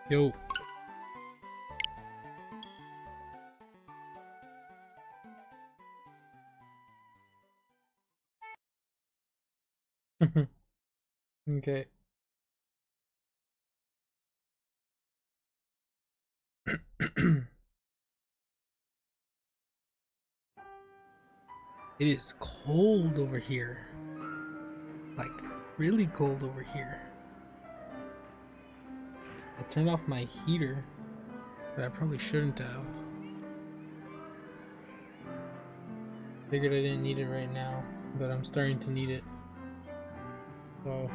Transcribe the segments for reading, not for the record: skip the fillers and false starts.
Yo. Okay. It is cold over here. Like, really cold over here. I turned off my heater, but I probably shouldn't have. Figured I didn't need it right now, but I'm starting to need it. So.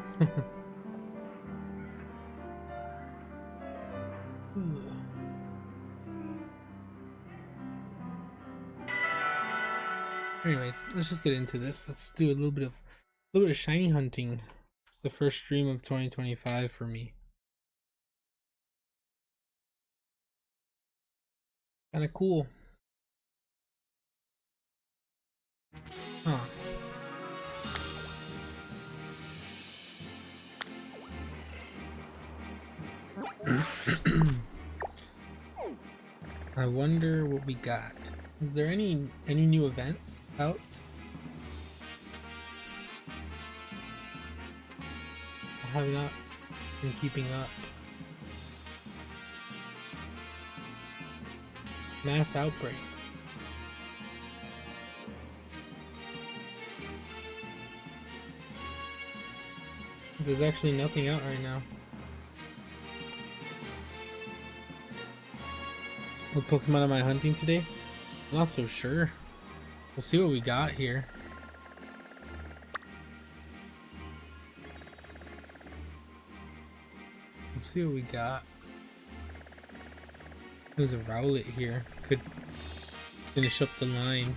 Anyways, let's just get into this. Let's do a little bit of shiny hunting. It's the first stream of 2025 for me. Kind of cool. Huh. I wonder what we got. Is there any new events out? I have not been keeping up. Mass outbreaks. There's actually nothing out right now. What Pokemon am I hunting today? I'm not so sure. We'll see what we got here. Let's see what we got. There's a Rowlet here. Could finish up the line.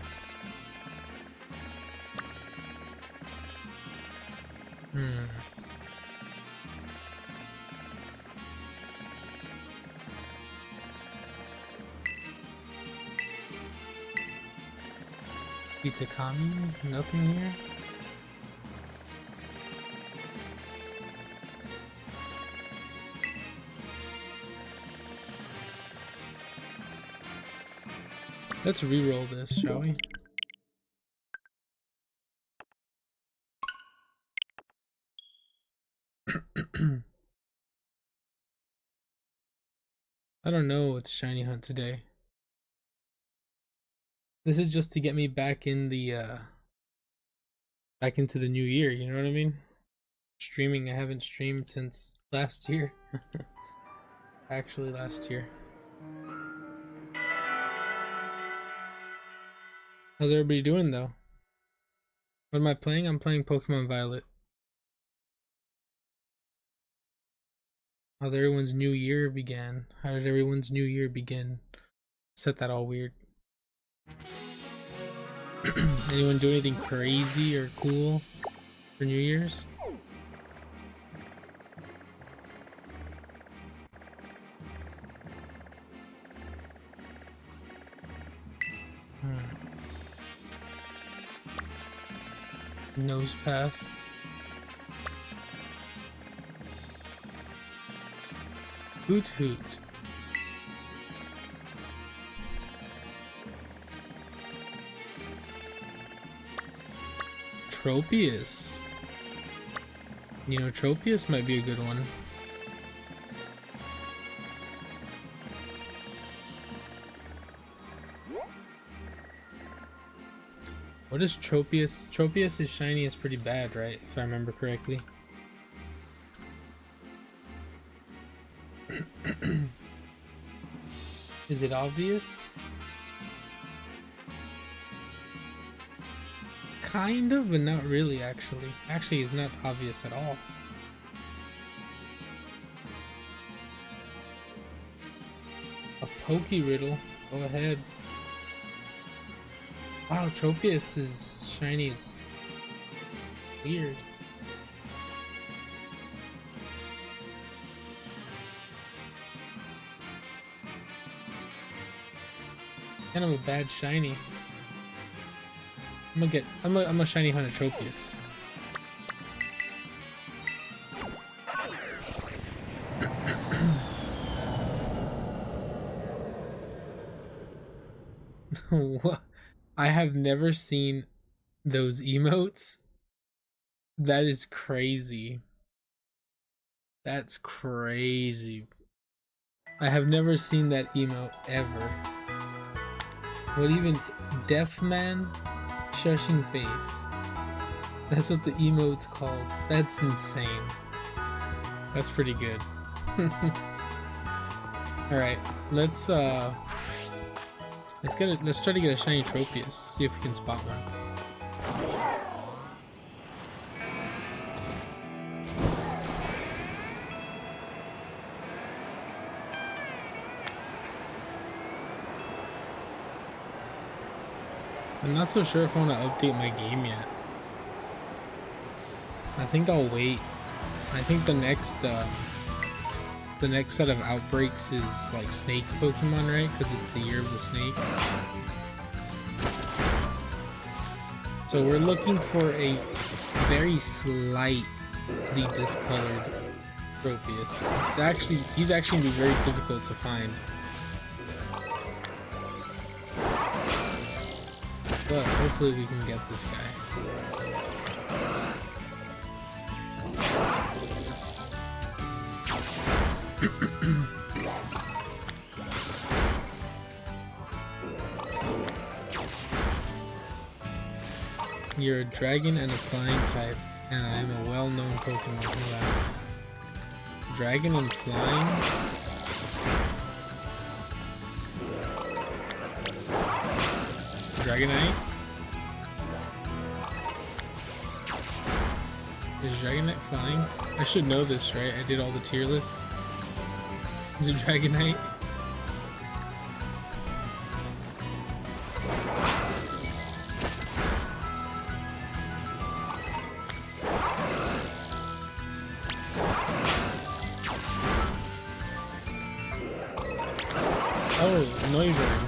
Itakami? Nothing here? Let's re-roll this, shall we? I don't know what's shiny hunt today. This is just to get me back in the back into the new year, you know what I mean? Streaming, I haven't streamed since last year. Actually last year. How's everybody doing though? What am I playing? I'm playing Pokemon Violet. How's everyone's new year began? How did everyone's new year begin? Set that all weird. Anyone do anything crazy or cool for New Year's? Nose pass. Hoot hoot. Tropius. You know, Tropius might be a good one. What is Tropius? Tropius' shiny is pretty bad, right? If I remember correctly. Is it obvious? Kind of, but not really, actually. Actually, it's not obvious at all. A Poke-Riddle. Go ahead. Wow, Tropius' shiny is weird. Kind of a bad shiny. I'm a shiny hunt a Tropius. What? I have never seen those emotes. That is crazy. That's crazy. I have never seen that emote ever. What even? Deaf man shushing face. That's what the emote's called. That's insane. That's pretty good. Alright, let's try to get a shiny Tropius, see if we can spot one. I'm not so sure if I want to update my game yet. I think I'll wait. I think the next set of outbreaks is like snake Pokemon, right? Because it's the year of the snake. So we're looking for a very slightly discolored Tropius. He's actually gonna be very difficult to find. But hopefully we can get this guy. You're a dragon and a flying type, and I am a well-known Pokemon. Dragon and flying? Dragonite? Is Dragonite flying? I should know this, right? I did all the tier lists. Is it Dragonite? Oh, Noivern.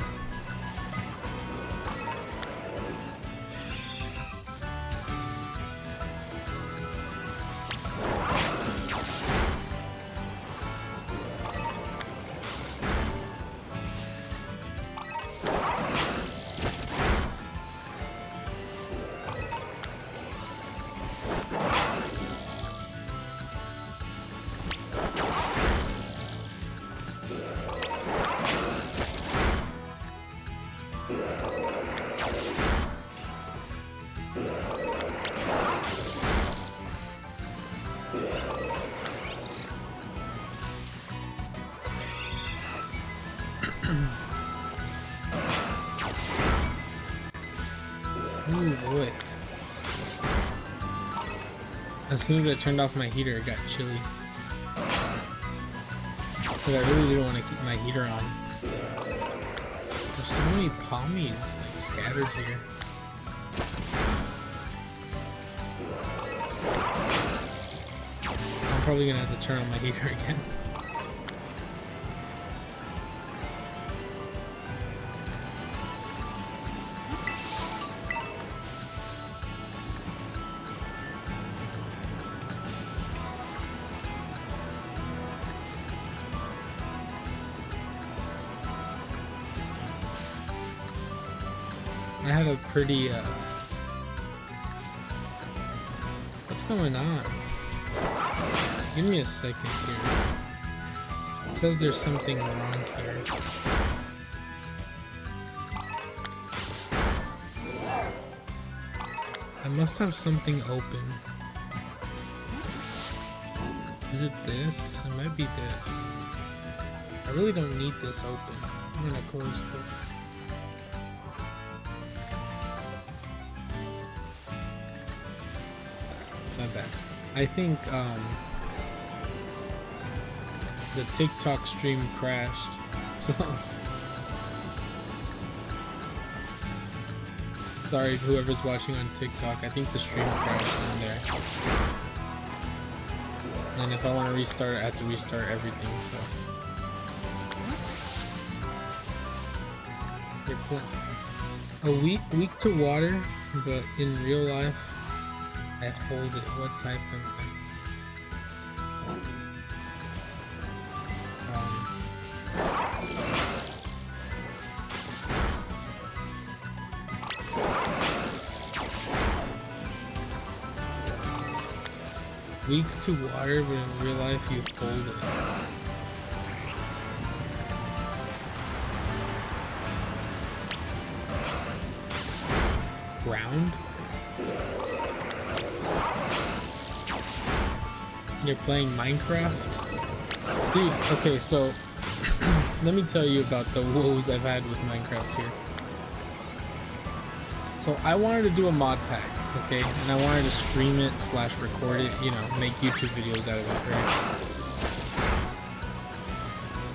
Ooh boy. As soon as I turned off my heater, it got chilly. But I really didn't want to keep my heater on. There's so many Palmies like scattered here. I'm probably gonna have to turn on my heater again. I had a pretty, what's going on? Give me a second here. It says there's something wrong here. I must have something open. Is it this? It might be this. I really don't need this open. I'm gonna close this. Not bad. I think the TikTok stream crashed, so sorry whoever's watching on TikTok. I think the stream crashed in there, and if I want to restart, I have to restart everything. So a weak to water, but in real life I hold it. What type am I? Weak to water, but in real life you hold it. Ground? You're playing Minecraft? Dude, okay, so let me tell you about the woes I've had with Minecraft here. So I wanted to do a mod pack, okay? And I wanted to stream it / record it, you know, make YouTube videos out of it, right?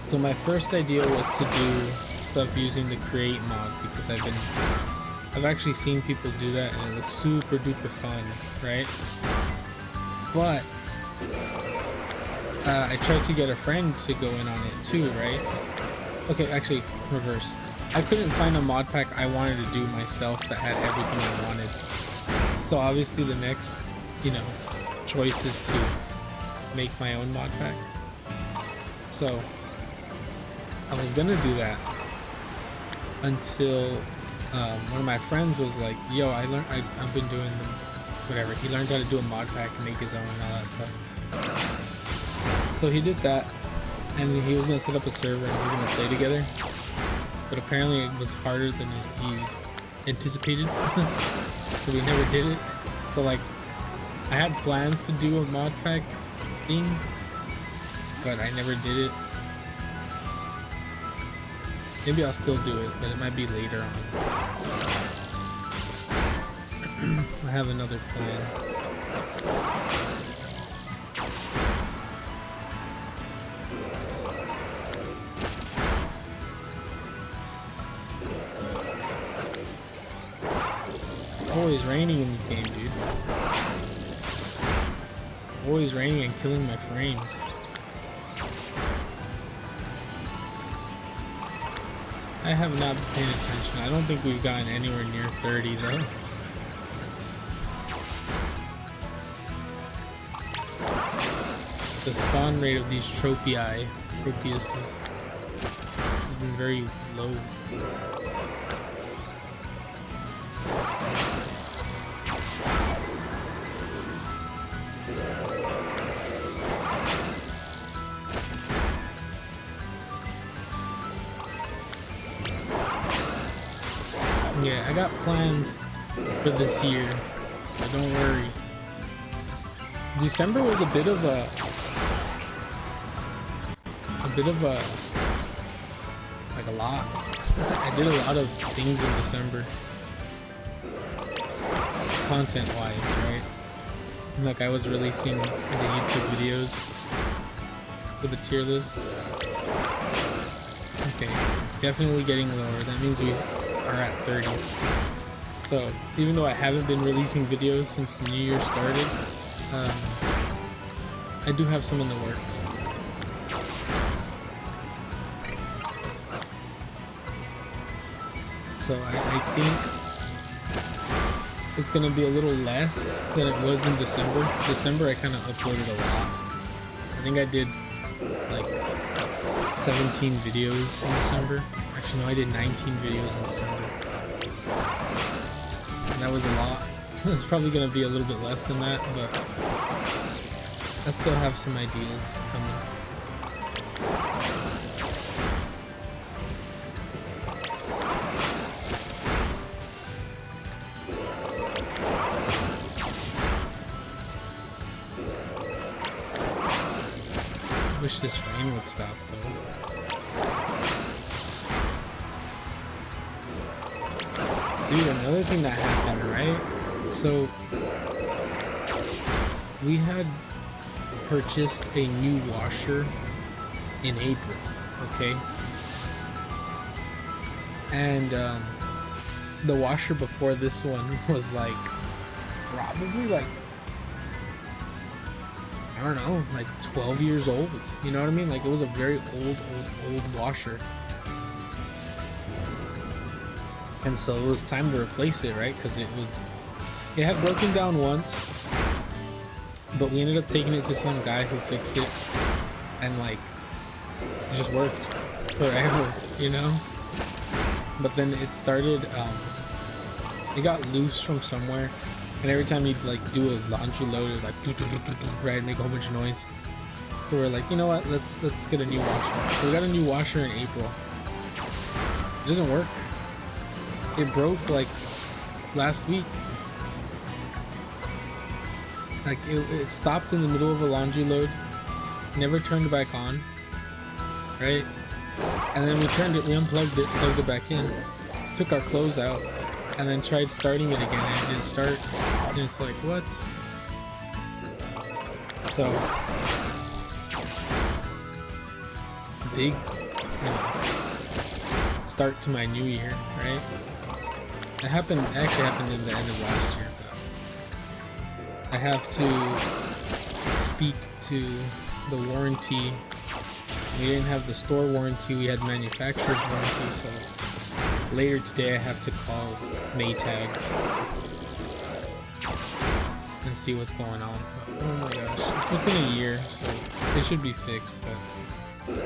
So my first idea was to do stuff using the create mod because I've actually seen people do that and it looks super duper fun, right? But I tried to get a friend to go in on it too, right? Okay, actually, reverse. I couldn't find a mod pack I wanted to do myself that had everything I wanted. So obviously the next, you know, choice is to make my own mod pack. So I was gonna do that until one of my friends was like, yo, I've been doing them, whatever. He learned how to do a mod pack and make his own and all that stuff. So he did that, and he was gonna set up a server and we were gonna play together. But apparently it was harder than he anticipated, so we never did it. So like, I had plans to do a mod pack thing, but I never did it. Maybe I'll still do it, but it might be later on. I have another plan. Always raining in this game, dude. Always raining and killing my frames. I have not been paying attention. I don't think we've gotten anywhere near 30 though. The spawn rate of these Tropius has been very low. Yeah, I got plans for this year, so don't worry. December was a bit of a like a lot. I did a lot of things in December, content wise, right? Like I was releasing the YouTube videos with the tier lists. Okay, definitely getting lower. That means we are at 30. So even though I haven't been releasing videos since the new year started, I do have some in the works. So I think it's gonna be a little less than it was in December. December I kind of uploaded a lot. I think I did like 17 videos in December. Actually, no, I did 19 videos in December. And that was a lot. So it's probably going to be a little bit less than that, but I still have some ideas coming. Wish this rain would stop though. Dude, another thing that happened, right? So we had purchased a new washer in April, okay? And the washer before this one was like probably like, I don't know, like 12 years old. You know what I mean? Like it was a very old washer. And so it was time to replace it, right? Because it had broken down once, but we ended up taking it to some guy who fixed it, and like it just worked forever, you know? But then it started, it got loose from somewhere, And every time he'd like do a laundry load, it would like right, make a whole bunch of noise. So we're like, you know what? Let's get a new washer. So we got a new washer in April. It doesn't work. It broke like last week. Like it stopped in the middle of a laundry load, never turned back on, right? And then we turned it, we unplugged it, plugged it back in, took our clothes out, and then tried starting it again, and it didn't start. And it's like, what? So big, start to my new year, right? It actually happened in the end of last year. I have to speak to the warranty. We didn't have the store warranty, we had manufacturer's warranty, so later today I have to call Maytag and see what's going on. Oh my gosh, it's within a year, so it should be fixed, but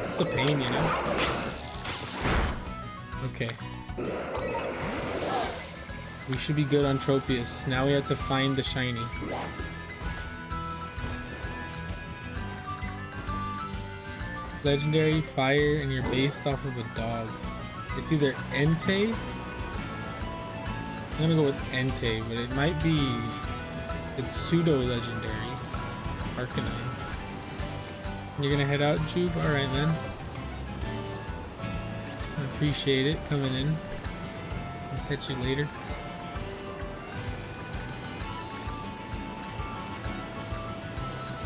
it's a pain, you know? Okay. We should be good on Tropius. Now we have to find the shiny. Legendary fire and you're based off of a dog. It's either Entei. I'm gonna go with Entei, but it might be, it's pseudo legendary. Arcanine. You're gonna head out, Jube? Alright then. I appreciate it coming in. I'll catch you later.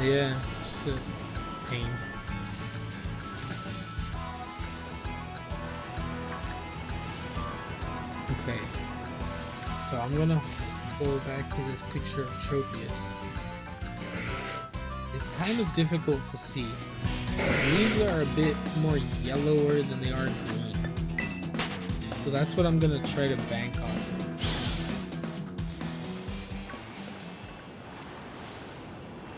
Yeah, it's a pain. Okay, so I'm gonna go back to this picture of Tropius. It's kind of difficult to see. These are a bit more yellower than they are green. So that's what I'm gonna try to bank on.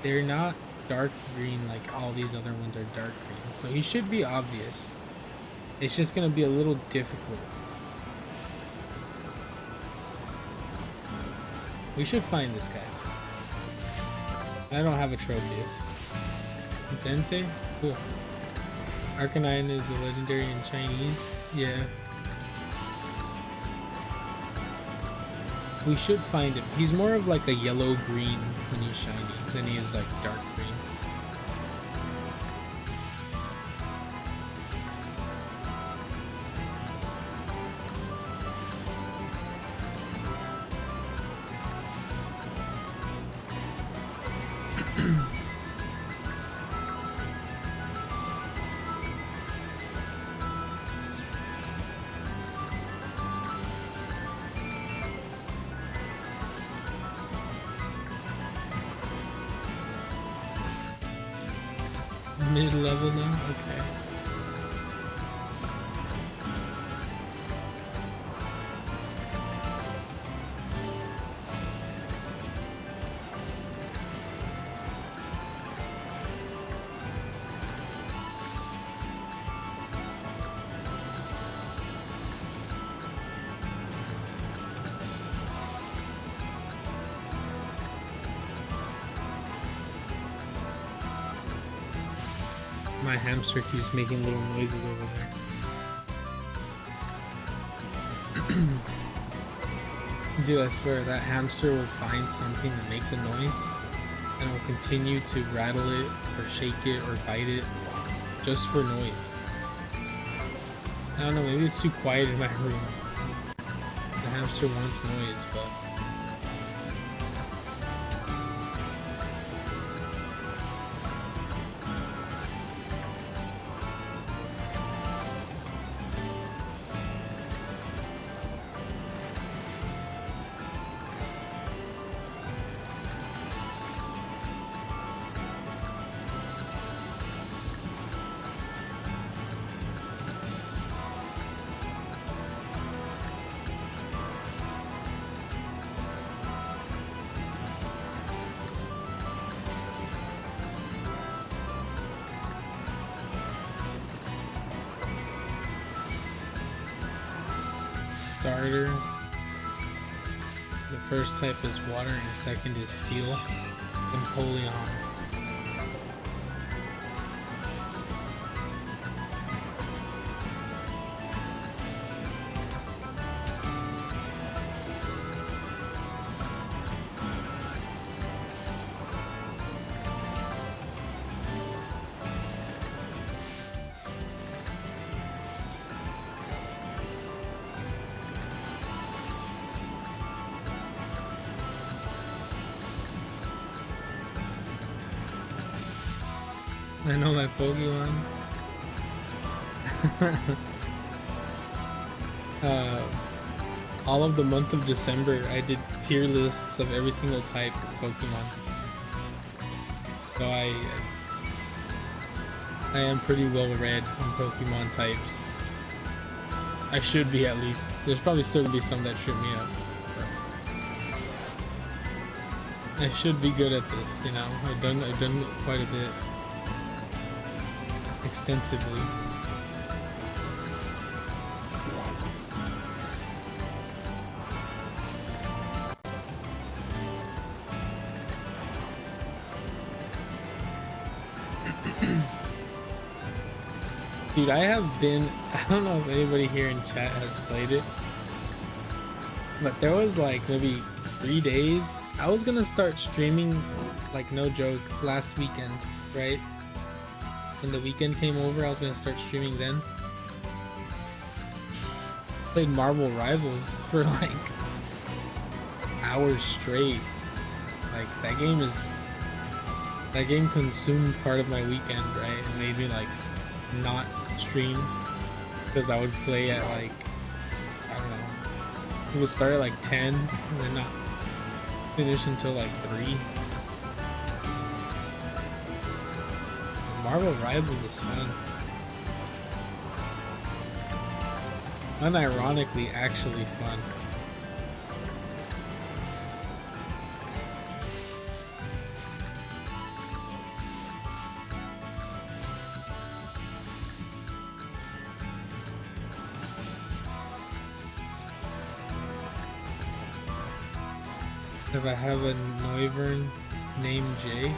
They're not dark green like all these other ones are dark green. So he should be obvious. It's just gonna be a little difficult. We should find this guy. I don't have a Tropius. It's Entei? Cool. Arcanine is a legendary in Chinese. Yeah. We should find him. He's more of like a yellow-green when he's shiny than he is like dark green. Mid-level now? Okay. My hamster keeps making little noises over there. Dude, I swear that hamster will find something that makes a noise and will continue to rattle it or shake it or bite it just for noise. I don't know, maybe it's too quiet in my room. The hamster wants noise, but starter. The first type is water and second is steel. Empoleon. I know my Pokemon. All of the month of December, I did tier lists of every single type of Pokemon. So I am pretty well read on Pokemon types. I should be, at least. There's probably still gonna be some that trip me up. I should be good at this, you know. I've done quite a bit. Extensively. Dude, I have been, I don't know if anybody here in chat has played it, but there was like maybe 3 days. I was gonna start streaming, like no joke, last weekend, right? When the weekend came over, I was gonna start streaming then. Played Marvel Rivals for like hours straight. Like that game consumed part of my weekend, right? It made me like not stream because I would play at like, I don't know, it would start at like 10 and then not finish until like 3. Marvel Rivals is fun. Unironically, actually fun. If I have a Noivern named Jay.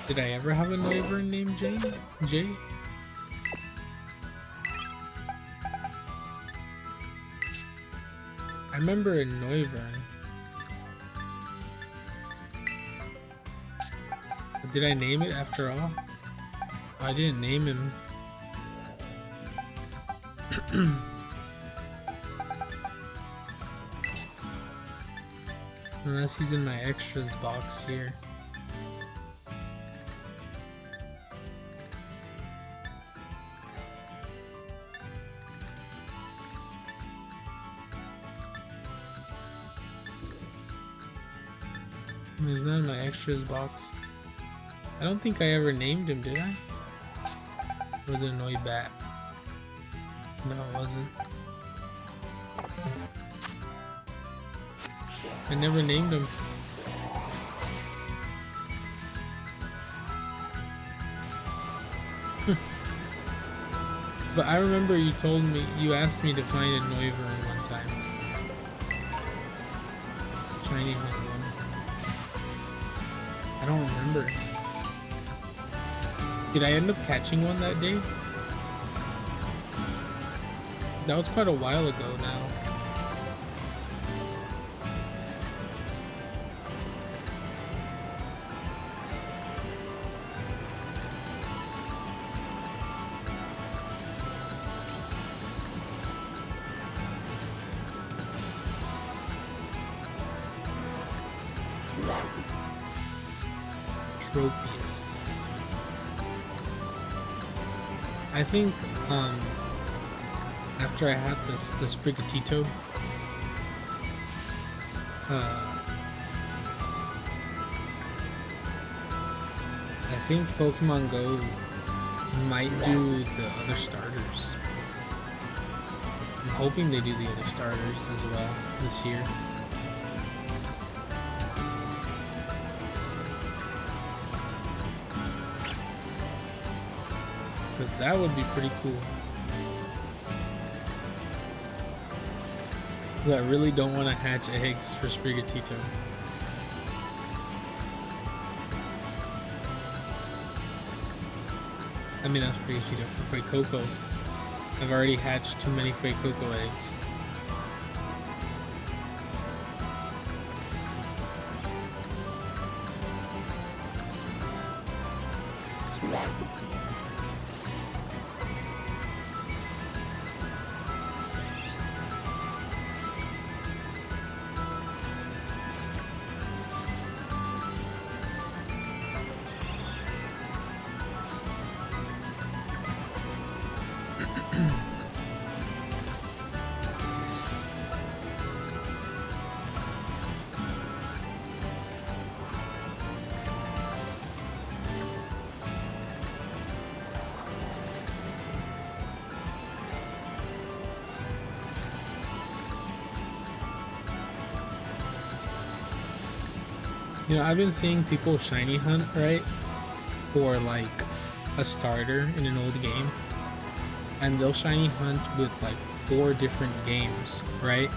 Did I ever have a Noivern named Jay? Jay? I remember a Noivern. But did I name it after all? Oh, I didn't name him. Unless he's in my extras box here. He's not in my extras box. I don't think I ever named him, did I? Or was it a Noibat? No, it wasn't. I never named him. But I remember you told me, you asked me to find a Noivern one time. Shiny one. I don't remember. Did I end up catching one that day? That was quite a while ago now. Tropius. I think after I had the Sprigatito, I think Pokemon Go might do the other starters. I'm hoping they do the other starters as well this year. Because that would be pretty cool. I really don't want to hatch eggs for Sprigatito. I mean, not Sprigatito, for Fuecoco. I've already hatched too many Fuecoco eggs. You know, I've been seeing people shiny hunt, right? For like a starter in an old game. And they'll shiny hunt with like 4 different games, right?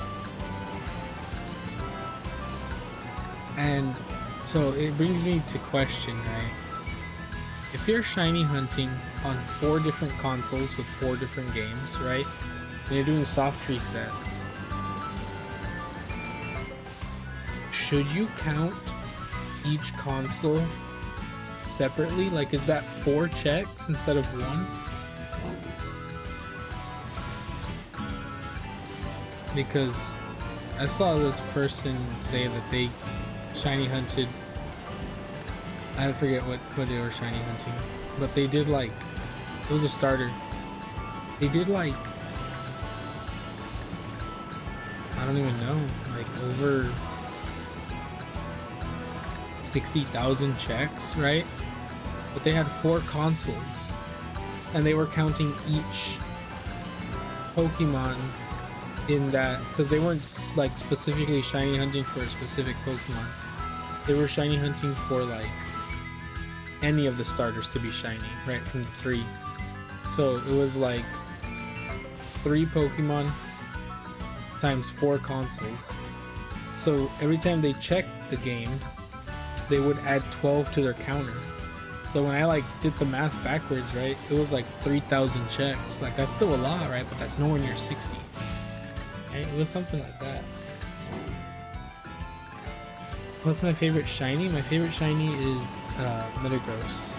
And so it brings me to question, right? If you're shiny hunting on 4 different consoles with 4 different games, right? And you're doing soft resets, should you count each console separately? Like, is that 4 checks instead of 1? Because I saw this person say that they shiny hunted, I forget what they were shiny hunting, but they did like, it was a starter, they did like, I don't even know, like over 60,000 checks, right? But they had 4 consoles and they were counting each Pokemon in that, because they weren't like specifically shiny hunting for a specific Pokemon. They were shiny hunting for like any of the starters to be shiny, right, from the 3. So it was like 3 Pokemon times 4 consoles. So every time they checked the game, they would add 12 to their counter. So when I like did the math backwards, right, it was like 3,000 checks. Like, that's still a lot, right? But that's nowhere near 60. Right? It was something like that. What's my favorite shiny? My favorite shiny is Metagross.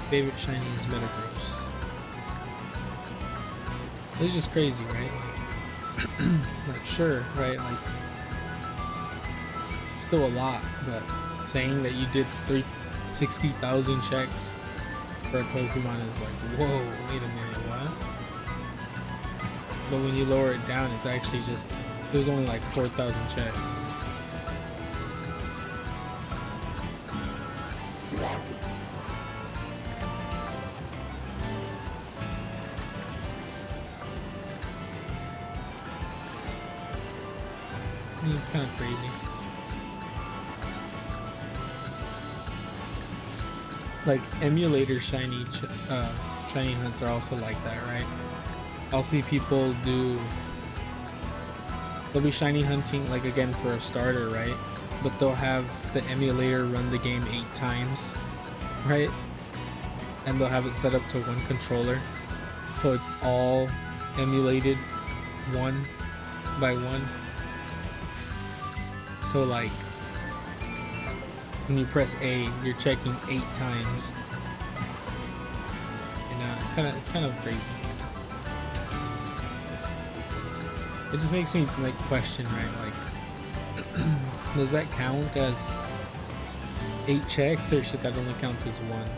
Favorite shiny is Metagross. It's just crazy, right? Like, sure, right? Like, still a lot, but saying that you did 60,000 checks for a Pokemon is like, whoa, wait a minute, what? But when you lower it down, it's actually just, it was only like 4,000 checks. It's kind of crazy. Like, emulator shiny hunts are also like that, right? I'll see people they'll be shiny hunting, like, again for a starter, right? But they'll have the emulator run the game 8 times, right? And they'll have it set up to 1 controller, so it's all emulated 1 by 1. So like, when you press A, you're checking 8 times. You know, it's kind of crazy. It just makes me like question, right? Like, does that count as 8 checks, or should that only count as 1?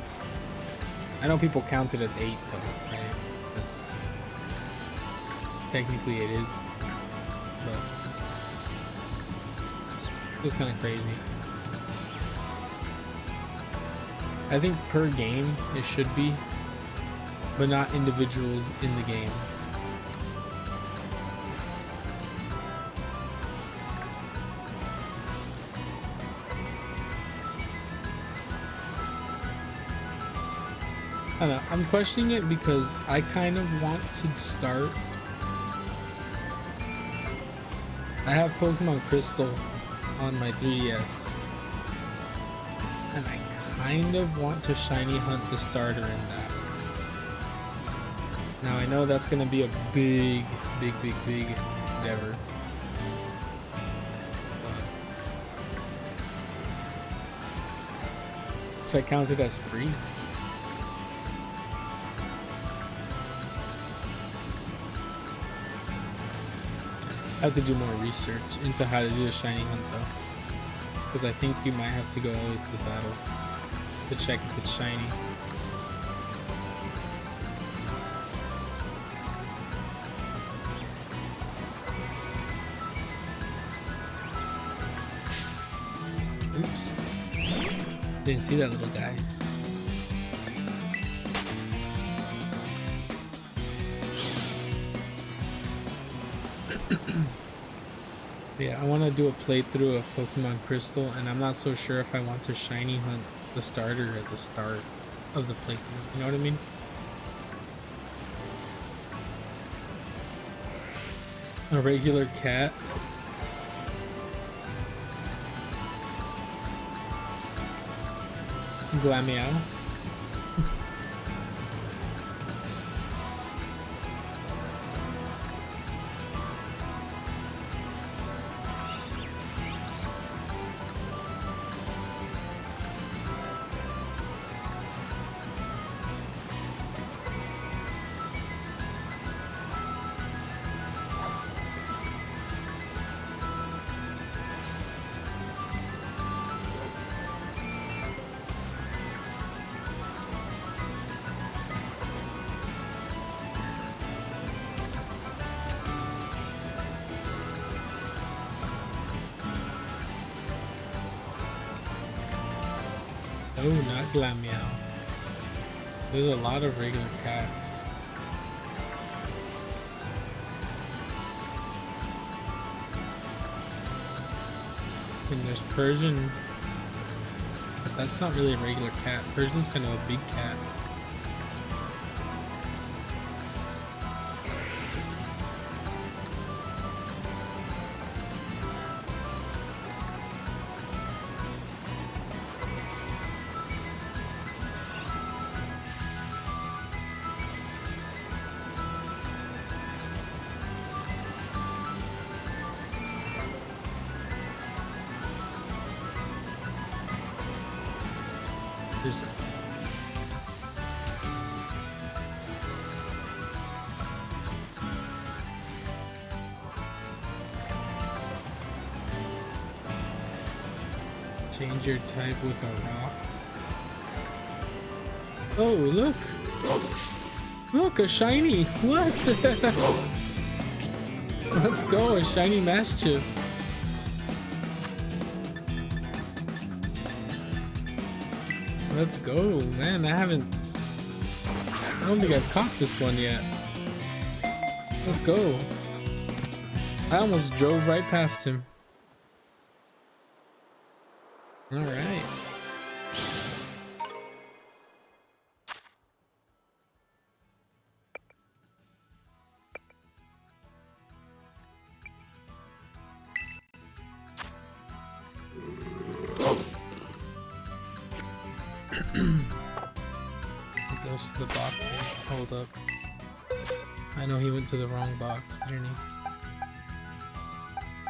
I know people count it as 8 though, right? Because technically it is, but it's kind of crazy. I think per game it should be, but not individuals in the game. I don't know. I'm questioning it because I kind of want to start. I have Pokemon Crystal on my 3DS, and I kind of want to shiny hunt the starter in that. Now I know that's gonna be a big endeavor. Should I count it as 3? I have to do more research into how to do a shiny hunt though, because I think you might have to go all the way to the battle to check if it's shiny. Oops. Didn't see that little guy. Yeah, I want to do a playthrough of Pokemon Crystal, and I'm not so sure if I want to shiny hunt the starter at the start of the playthrough. You know what I mean? A regular cat. Glameow. Oh, not Glameow. There's a lot of regular cats. And there's Persian, but that's not really a regular cat. Persian's kind of a big cat. There's change your type with a rock. Oh, look! Look, a shiny! What? Let's go, a shiny Mastiff. Let's go, man. I don't think I've caught this one yet. Let's go. I almost drove right past him. All right. He goes to the boxes. Hold up. I know he went to the wrong box, didn't he?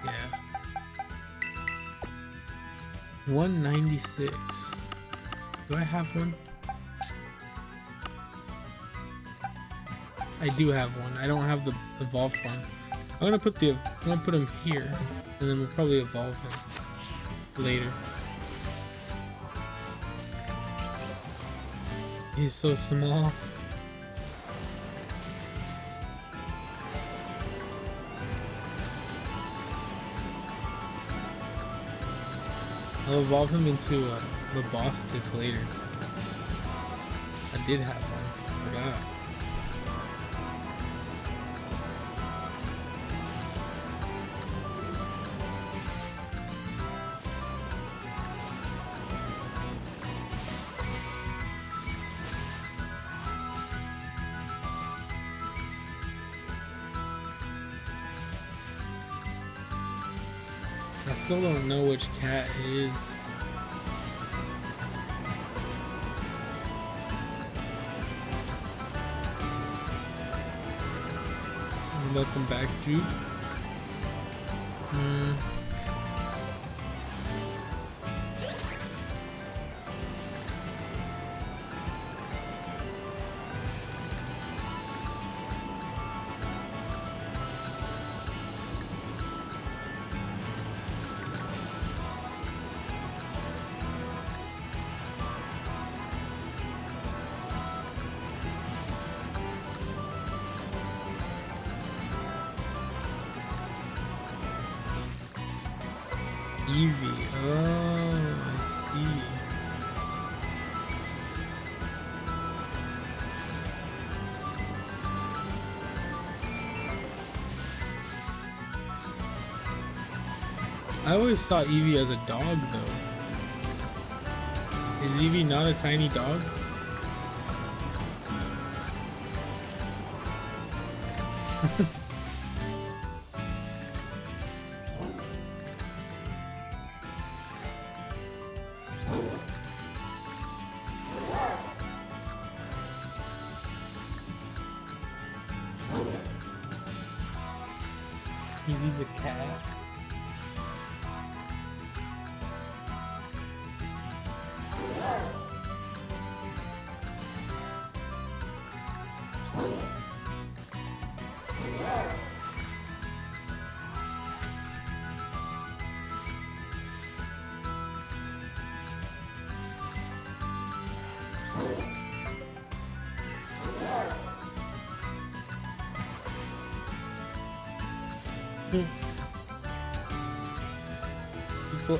Yeah. 196. Do I have one? I do have one. I don't have the evolve form. I'm gonna put him here, and then we'll probably evolve him later. He's so small. I'll evolve him into the boss tick later. I did have one. Forgot. I still don't know which cat it is. Welcome back, Jude. Evie. Oh, I see. I always saw Evie as a dog, though. Is Evie not a tiny dog? Evie's a cat.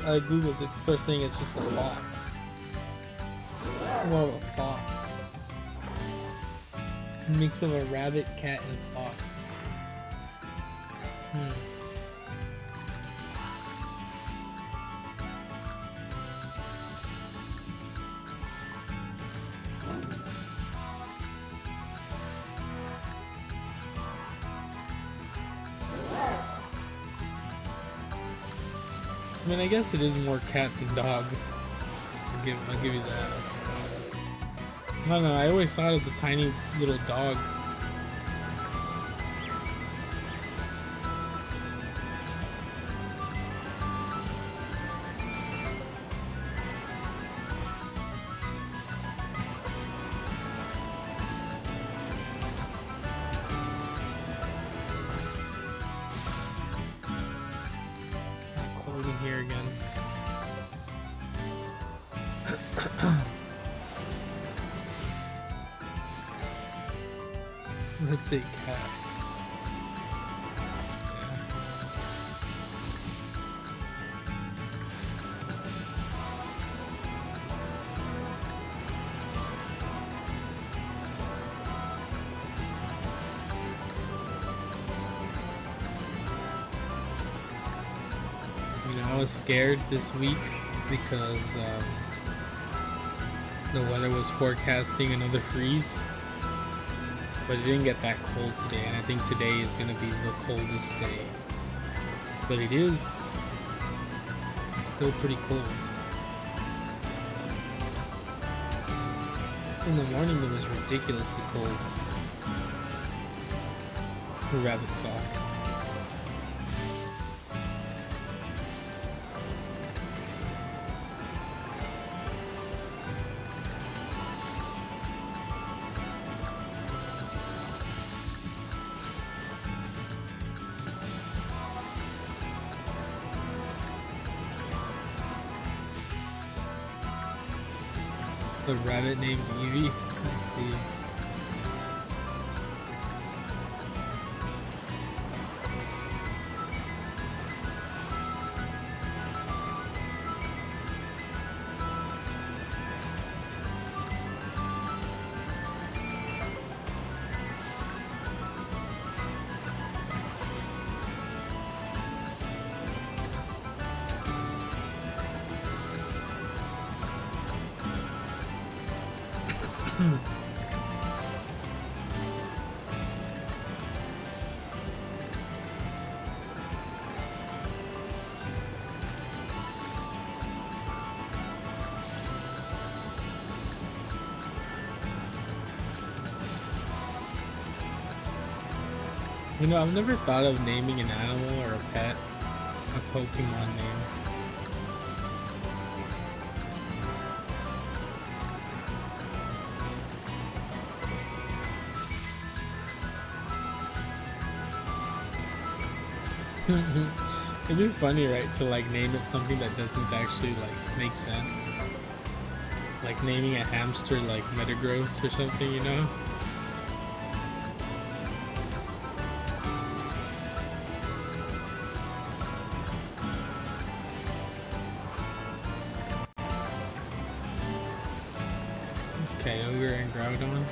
I googled it. First thing, it's just a fox. More of a fox. Mix of a rabbit, cat, and fox. I mean, I guess it is more cat than dog. I'll give you that. I don't know, I always thought it was a tiny little dog. Here again. Let's say cat. I was scared this week because the weather was forecasting another freeze, but it didn't get that cold today, and I think today is going to be the coldest day. But it is still pretty cold. In the morning it was ridiculously cold for rabbit fox. The rabbit named Evie. Let's see. You know, I've never thought of naming an animal or a pet a Pokemon name. It'd be funny, right, to like name it something that doesn't actually like make sense. Like naming a hamster like Metagross or something, you know? Okay, Ogre and Groudon.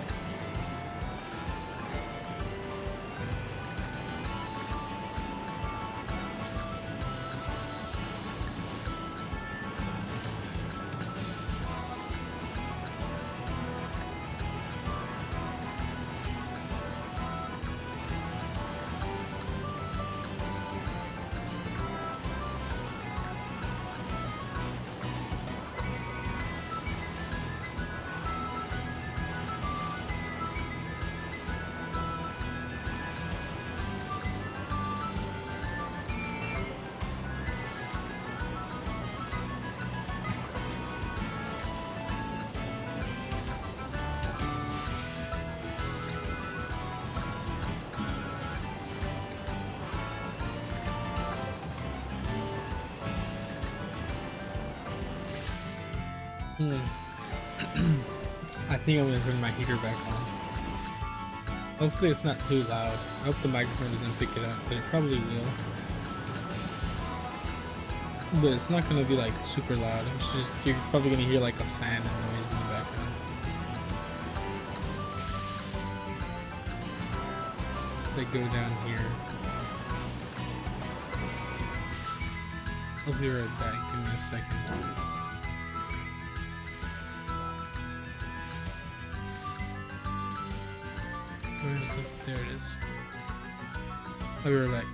I think I'm gonna turn my heater back on. Hopefully it's not too loud. I hope the microphone doesn't pick it up, but it probably will. But it's not gonna be like super loud. It's just, you're probably gonna hear like a fan and noise in the background. As I go down here. I'll be right back. Give me a second. Where is it? There it is. I'll be right back.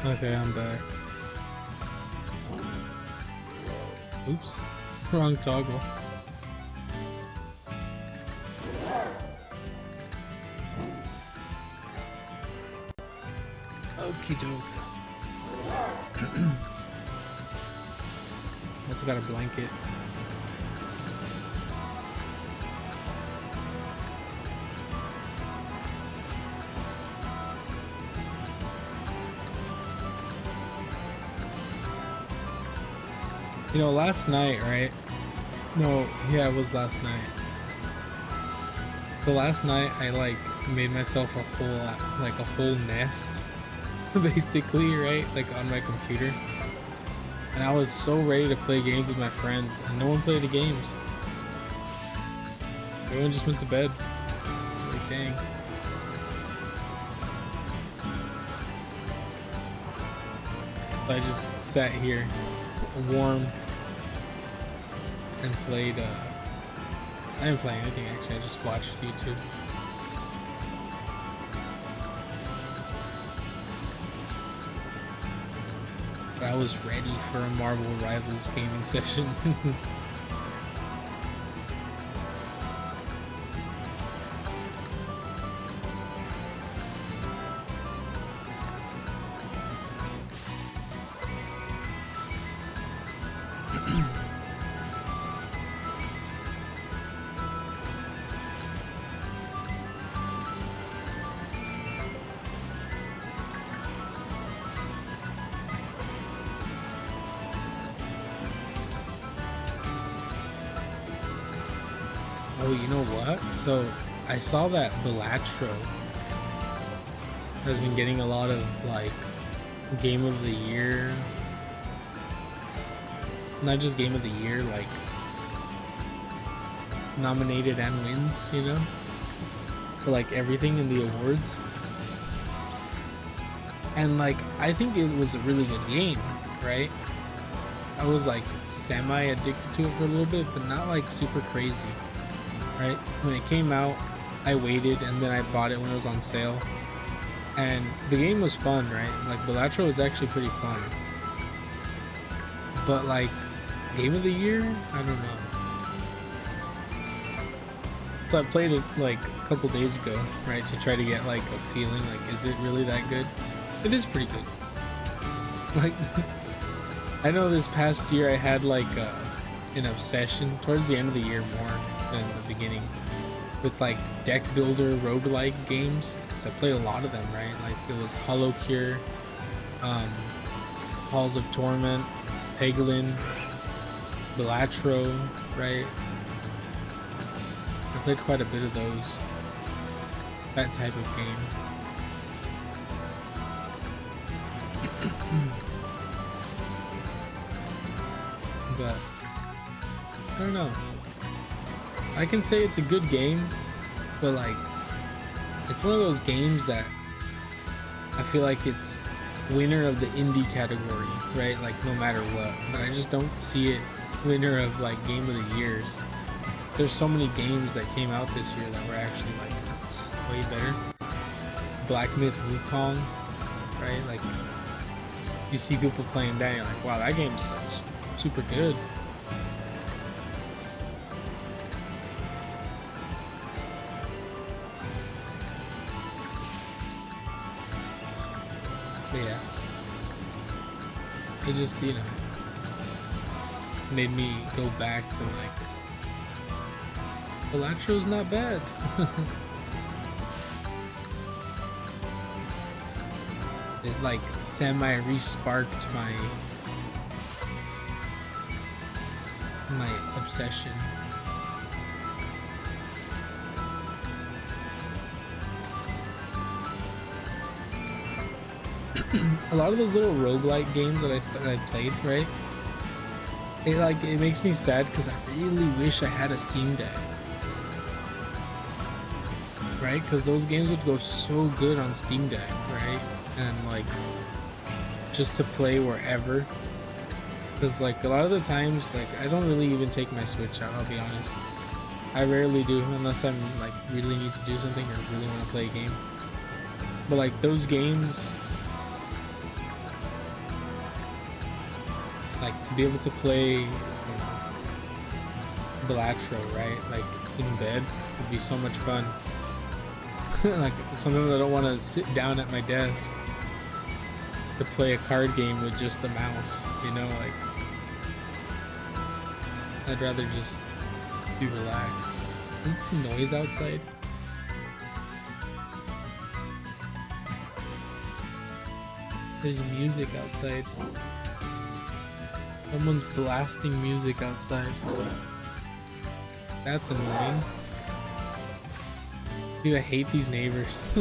Okay, I'm back. Oops, wrong toggle. Okie doke. Also got a blanket. You know, last night, right? No, yeah, it was last night. So last night I like made myself a whole nest, basically, right? Like on my computer. And I was so ready to play games with my friends, and no one played the games. Everyone just went to bed. Like, dang. So I just sat here, warm, and played, I didn't play anything actually, I just watched YouTube. But I was ready for a Marvel Rivals gaming session. Oh, you know what? So I saw that Belatro has been getting a lot of like game of the year, not just game of the year, like nominated and wins, you know, for like everything in the awards. And like I think it was a really good game, right? I was like semi addicted to it for a little bit, but not like super crazy, right? When it came out, I waited and then I bought it when it was on sale. And the game was fun, right? Like Belatro was actually pretty fun. But like game of the year, I don't know. So I played it like a couple days ago, right, to try to get like a feeling like, is it really that good? It is pretty good. Like I know this past year I had like an obsession towards the end of the year more than the beginning with like deck builder roguelike games, because I played a lot of them, right? Like it was Hollow Cure, Halls of Torment, Peglin, Belatro, right? I played quite a bit of those, that type of game. But I don't know. I can say it's a good game, but like it's one of those games that I feel like it's winner of the indie category, right? Like no matter what. But I just don't see it winner of like game of the years. There's so many games that came out this year that were actually like way better. Black Myth Wukong, right? Like you see people playing that, and you're like, wow, that game's super good. But yeah, it just, you know, made me go back to like, Bellatro's not bad. It like semi re-sparked my obsession. A lot of those little roguelike games that I played, right? It makes me sad because I really wish I had a Steam Deck, right? Because those games would go so good on Steam Deck, right? And like just to play wherever. Because like a lot of the times, like I don't really even take my Switch out, I'll be honest. I rarely do, unless I'm like really need to do something or really want to play a game. But like those games, like to be able to play, you know, Belatro, right? Like in bed would be so much fun. Like sometimes I don't want to sit down at my desk to play a card game with just a mouse, you know, like I'd rather just be relaxed. Is there noise outside? There's music outside. Someone's blasting music outside. That's annoying. Dude, I hate these neighbors.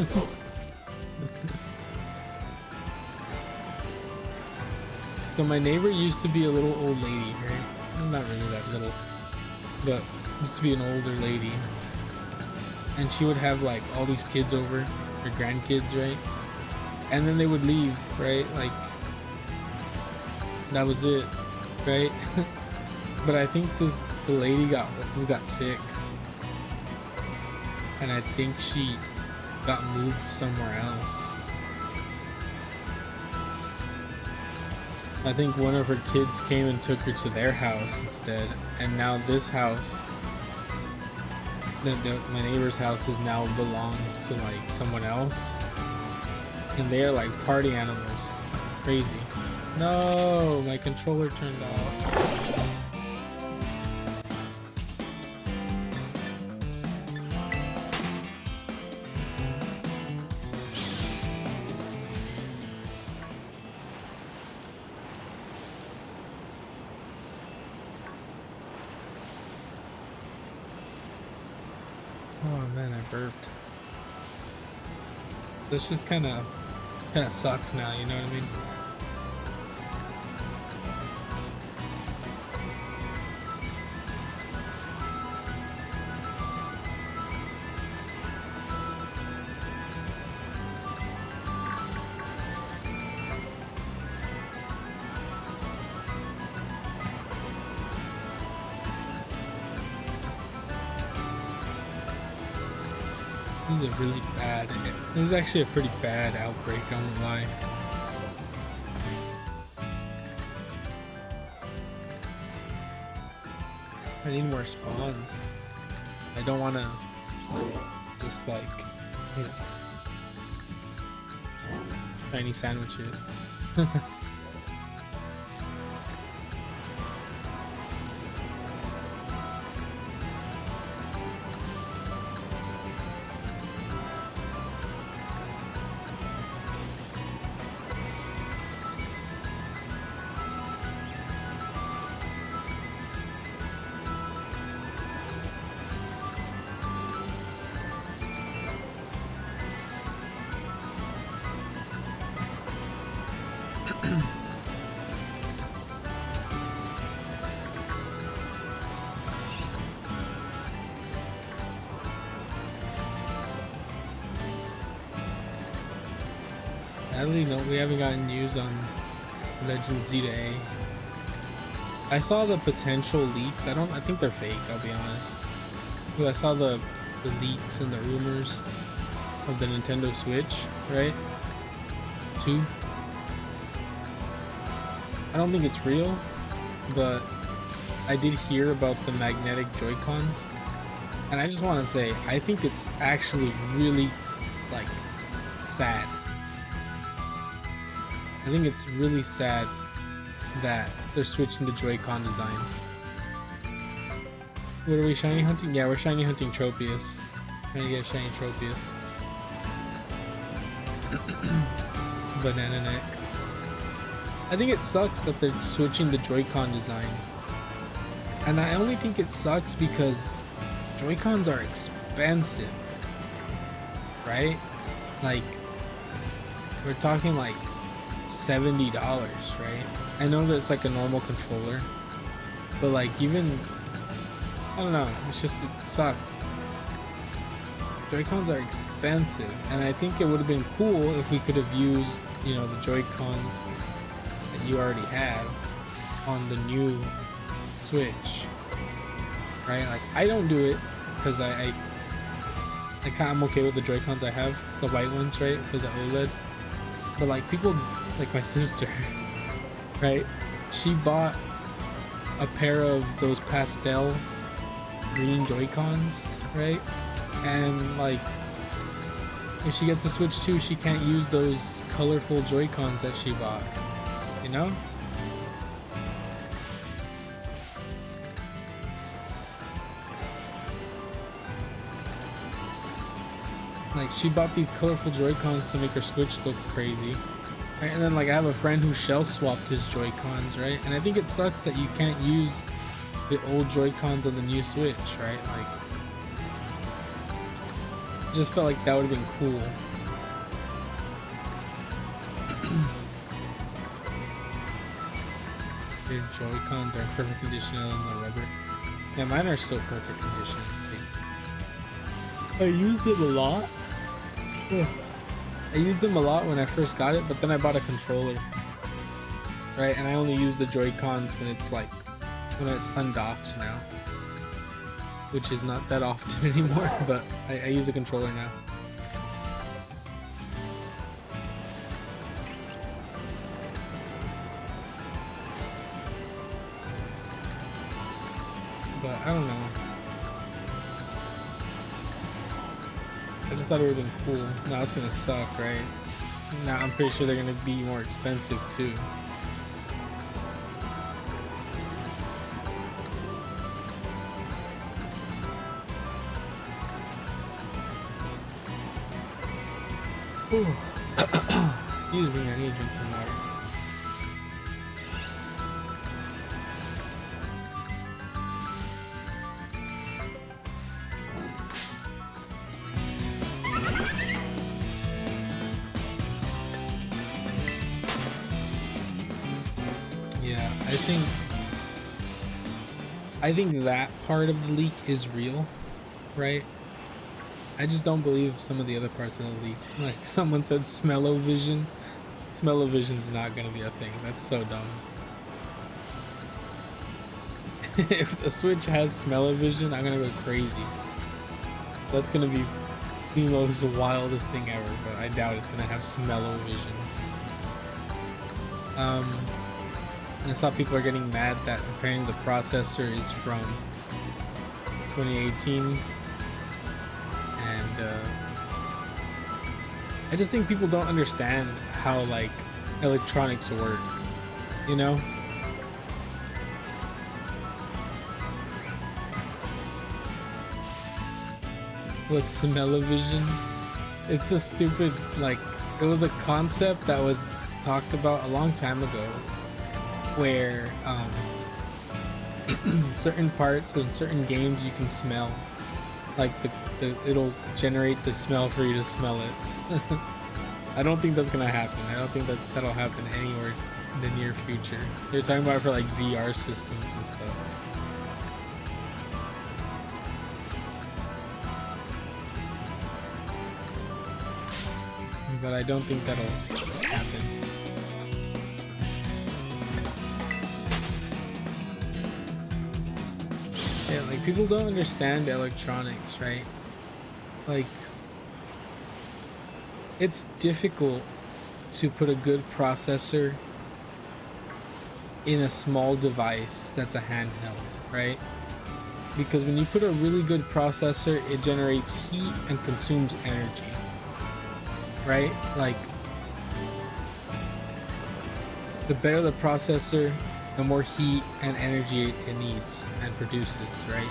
So my neighbor used to be a little old lady, right? Well, not really that little, but used to be an older lady. And she would have like all these kids over, her grandkids, right? And then they would leave, right? Like that was it, right? But I think the lady who got sick, and I think she got moved somewhere else. I think one of her kids came and took her to their house instead, and now this house, my neighbor's house, is now belongs to like someone else, and they are like party animals. Crazy. No, my controller turned off. Oh man, I burped. This just kind of sucks now, you know what I mean? This is a really bad. This is actually a pretty bad outbreak, I won't lie. I need more spawns. I don't want to just like, you know, tiny sandwich it. Sadly, no, we haven't gotten news on Legend Z to A. I saw the potential leaks. I think they're fake, I'll be honest. But I saw the leaks and the rumors of the Nintendo Switch, right? 2. I don't think it's real, but I did hear about the magnetic Joy-Cons. And I just want to say, I think it's actually really, like, sad. I think it's really sad that they're switching the Joy-Con design. What are we shiny hunting? Yeah, we're shiny hunting Tropius. Trying to get a shiny Tropius. Banana neck. I think it sucks that they're switching the Joy-Con design. And I only think it sucks because Joy-Cons are expensive. Right? Like, we're talking like $70, right? I know that it's like a normal controller, but like even, I don't know, it's just, it sucks. Joy-Cons are expensive, and I think it would have been cool if we could have used, you know, the Joy-Cons that you already have on the new Switch, right? Like, I don't do it because I'm okay with the Joy-Cons I have, the white ones, right, for the OLED. But like people, like my sister, right? She bought a pair of those pastel green Joy-Cons, right? And like, if she gets a Switch 2, she can't use those colorful Joy-Cons that she bought, you know? Like, she bought these colorful Joy-Cons to make her Switch look crazy. Right? And then, like, I have a friend who shell swapped his Joy-Cons, right? And I think it sucks that you can't use the old Joy-Cons on the new Switch, right? Like, I just felt like that would have been cool. Your Joy-Cons are in perfect condition on the rubber. Yeah, mine are still perfect condition. I used it a lot. I used them a lot when I first got it, but then I bought a controller, right? And I only use the Joy-Cons when it's like, when it's undocked now, which is not that often anymore, but I use a controller now. But I don't know. I just thought it would have been cool. Now it's gonna suck, right? Now I'm pretty sure they're gonna be more expensive too. Excuse me, I need to drink some water. I think that part of the leak is real, right? I just don't believe some of the other parts of the leak. Like someone said smell-o-vision. Smell-o-vision's not gonna be a thing. That's so dumb. If the Switch has smell-o-vision, I'm gonna go crazy. That's gonna be the most wildest thing ever, but I doubt it's gonna have smell-o-vision. I saw people are getting mad that apparently the processor is from 2018, and I just think people don't understand how like electronics work, you know? What's smell-o-vision? It's a stupid, like, it was a concept that was talked about a long time ago, where certain parts of certain games you can smell, like it'll generate the smell for you to smell it. I don't think that's gonna happen. I don't think that'll happen anywhere in the near future. They're talking about it for like VR systems and stuff. But I don't think that'll happen. Yeah, like people don't understand electronics, right? Like it's difficult to put a good processor in a small device that's a handheld, right? Because when you put a really good processor, it generates heat and consumes energy, right? Like the better the processor, the more heat and energy it needs and produces, right?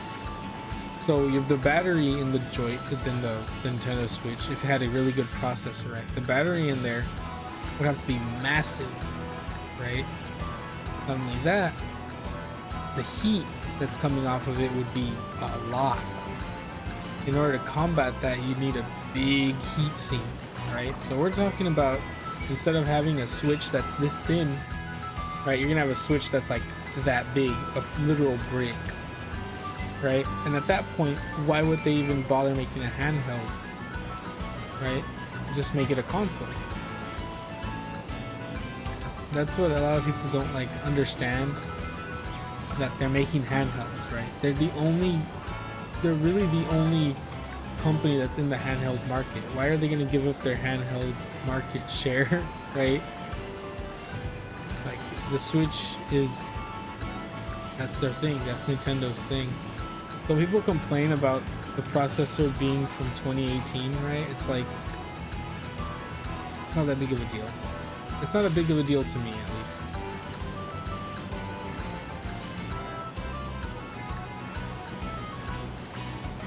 So you have the battery in the Nintendo Switch, if it had a really good processor, right? The battery in there would have to be massive, right? Not only that, the heat that's coming off of it would be a lot. In order to combat that, you need a big heat sink, right? So we're talking about, instead of having a Switch that's this thin, right, you're gonna have a Switch that's like that big, a literal brick, right? And at that point, why would they even bother making a handheld, right? Just make it a console. That's what a lot of people don't like understand, that they're making handhelds, right? They're really the only company that's in the handheld market. Why are they going to give up their handheld market share, right? Like the Switch that's their thing, that's Nintendo's thing. So people complain about the processor being from 2018, right? It's like, it's not that big of a deal. It's not a big of a deal to me, at least.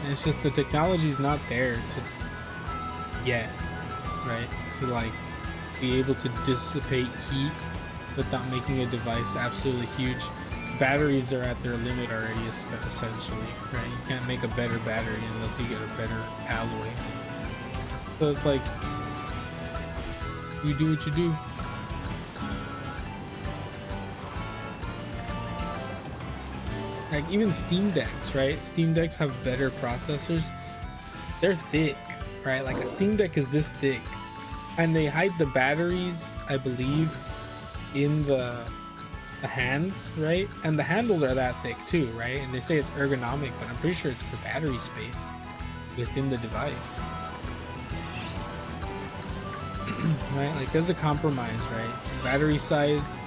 And it's just the technology's not there yet, right? To like be able to dissipate heat without making a device absolutely huge. Batteries are at their limit already, essentially, right? You can't make a better battery unless you get a better alloy. So it's like, you do what you do. Like even Steam Decks, right? Steam Decks have better processors. They're thick, right? Like a Steam Deck is this thick, and they hide the batteries, I believe, in the hands, right? And the handles are that thick too, right? And they say it's ergonomic, but I'm pretty sure it's for battery space within the device. Right? Like there's a compromise, right? Battery size,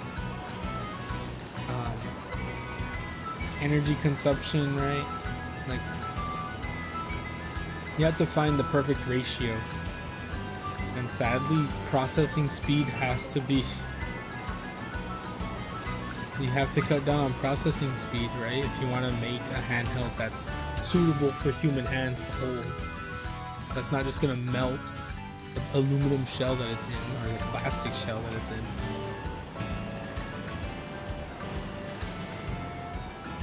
energy consumption, right? Like you have to find the perfect ratio, and sadly processing speed has to be, you have to cut down on processing speed, right? If you want to make a handheld that's suitable for human hands to hold, that's not just gonna melt the aluminum shell that it's in, or the plastic shell that it's in.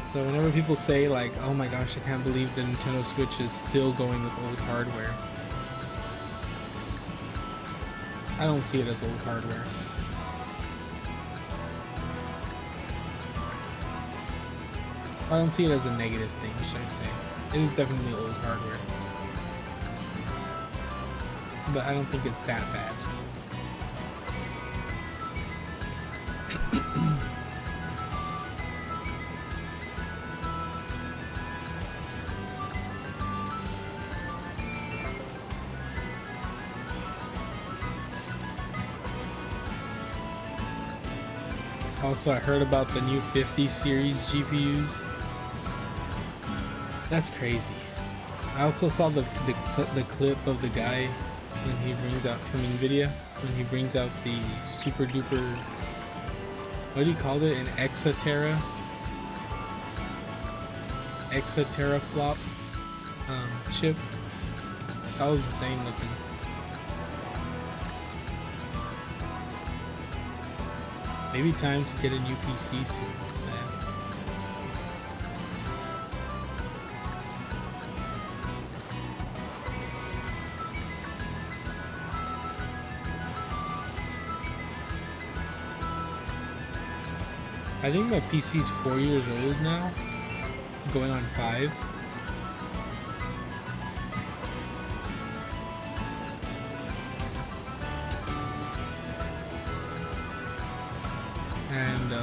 So whenever people say like, oh my gosh, I can't believe the Nintendo Switch is still going with old hardware, I don't see it as old hardware. I don't see it as a negative thing, should I say. It is definitely old hardware. But I don't think it's that bad. Also, I heard about the new 50 series GPUs. That's crazy. I also saw the clip of the guy when he brings out from NVIDIA, when he brings out the super duper, what do you call it, an exateraflop chip. That was insane looking. Maybe time to get a new PC soon, man. I think my PC's 4 years old now, going on 5. And I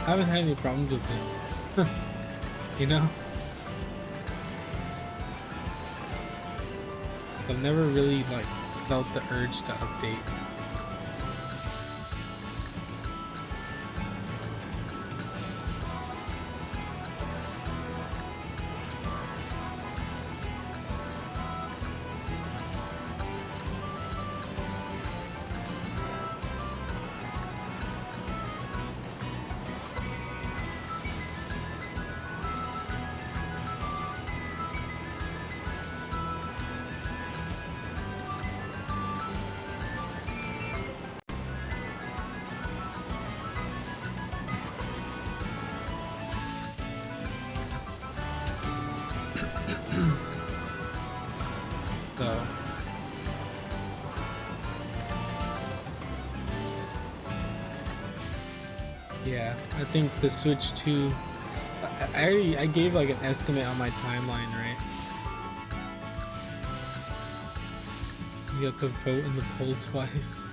haven't had any problems with it. You know? I've never really like felt the urge to update. So yeah, I think the Switch 2, I gave like an estimate on my timeline, right? You got to vote in the poll twice.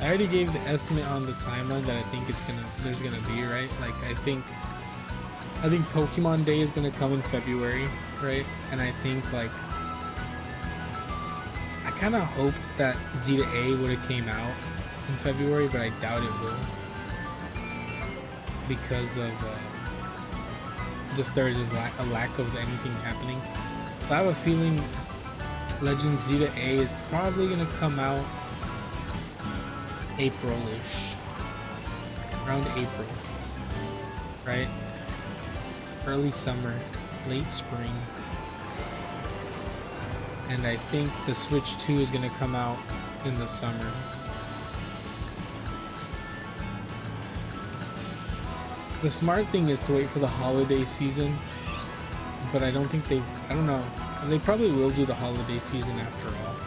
I already gave the estimate on the timeline that I think there's gonna be, right? Like I think Pokemon Day is gonna come in February, right? And I think like I kind of hoped that Zeta A would have came out in February, but I doubt it will because of just there's just a lack of anything happening. So I have a feeling Legend Zeta A is probably gonna come out April-ish, around April, right? Early summer, late spring. And I think the Switch 2 is gonna come out in the summer. The smart thing is to wait for the holiday season, but I don't think I don't know, they probably will do the holiday season after all.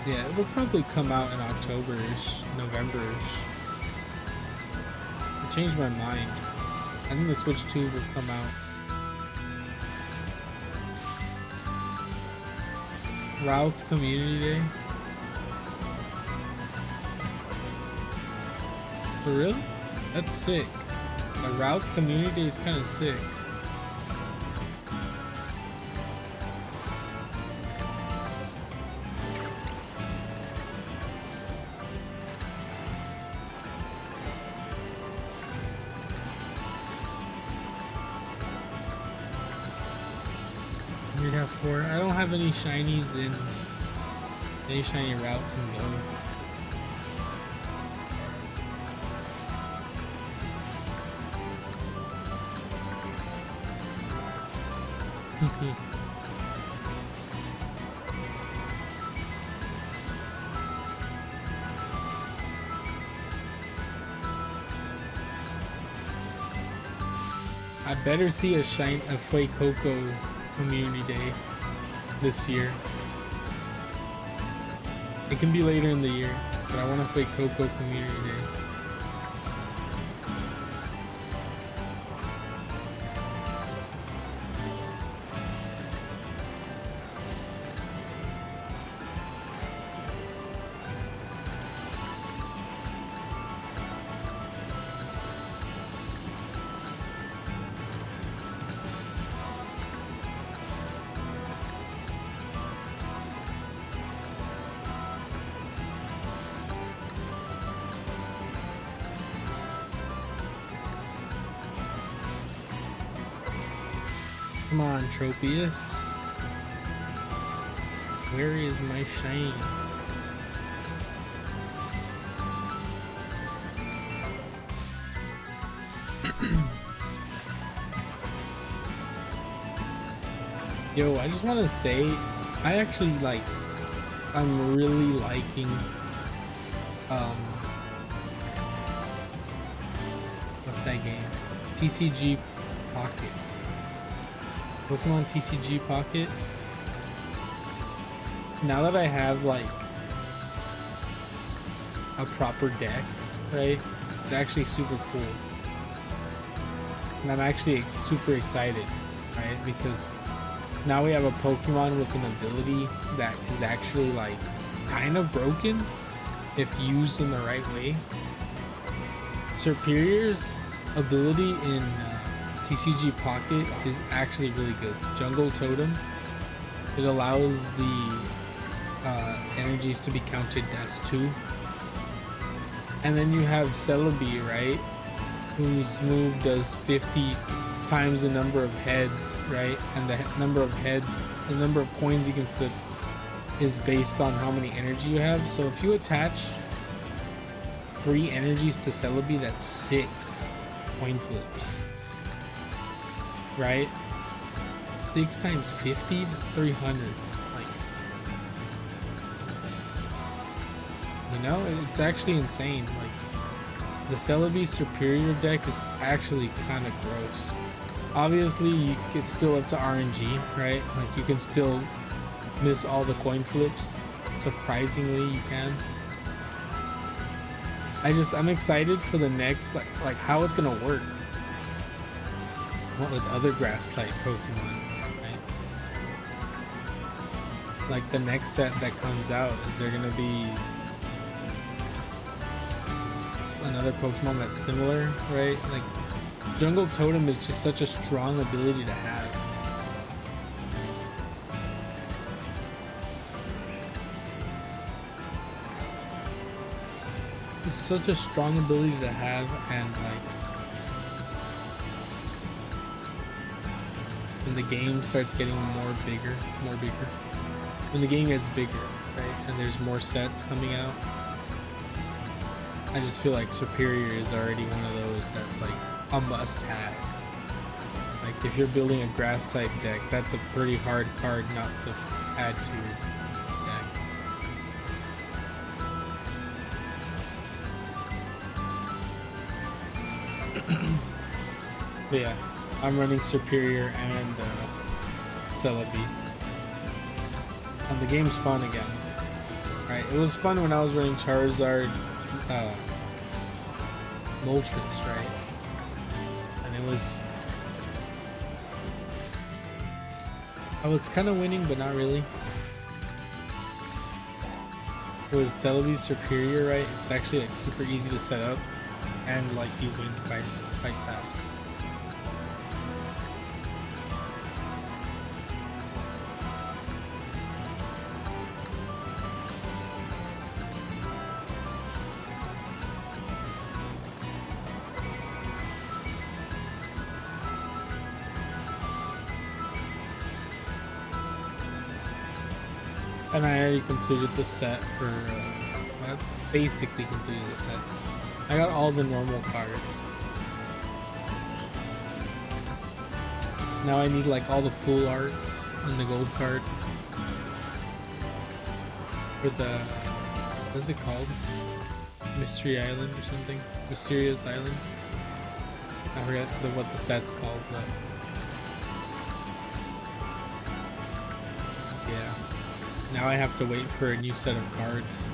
Yeah, it'll probably come out in October-ish, November-ish. I changed my mind. I think the Switch 2 will come out. Routes Community Day? For real? That's sick. The Routes Community Day is kind of sick. I don't have any shinies in any shiny routes in Go. I better see a Fuecoco Community Day this year. It can be later in the year, but I want to play Coco Community Day. Come on, Tropius. Where is my shine? Yo, I just want to say, I actually I'm really liking, what's that game? TCG Pocket. Pokemon TCG Pocket. Now that I have like a proper deck, right? It's actually super cool. And I'm actually super excited, right? Because now we have a Pokemon with an ability that is actually like kind of broken if used in the right way. Serperior's ability in TCG Pocket is actually really good. Jungle Totem, it allows the energies to be counted as 2. And then you have Celebi, right? Whose move does 50 times the number of heads, right? And the number of heads, the number of coins you can flip is based on how many energy you have. So if you attach 3 energies to Celebi, that's 6 coin flips. Right? 6 times 50, that's 300. Like, you know, it's actually insane. Like, the Celebi Serperior deck is actually kind of gross. Obviously, it's still up to RNG, right? Like, you can still miss all the coin flips. Surprisingly, you can. I'm excited for the next, like how it's gonna work with other grass type Pokemon, right? Like the next set that comes out, is there gonna be another Pokemon that's similar, right? Like Jungle Totem is just such a strong ability to have. It's such a strong ability to have, and like when the game starts getting bigger, when the game gets bigger, right, and there's more sets coming out, I just feel like Serperior is already one of those that's like a must-have. Like if you're building a grass type deck, that's a pretty hard card not to add to your deck. But yeah, I'm running Serperior and Celebi, and the game's fun again. Right, it was fun when I was running Charizard, Moltres, right? And I was kind of winning, but not really. With Celebi's Serperior, right? It's actually like super easy to set up, and like you win quite fast. And I already completed the set for, I basically completed the set. I got all the normal cards. Now I need like all the full arts and the gold card. For the, what's it called? Mystery Island or something? Mysterious Island? I forget what the set's called, but yeah. now I have to wait for a new set of cards.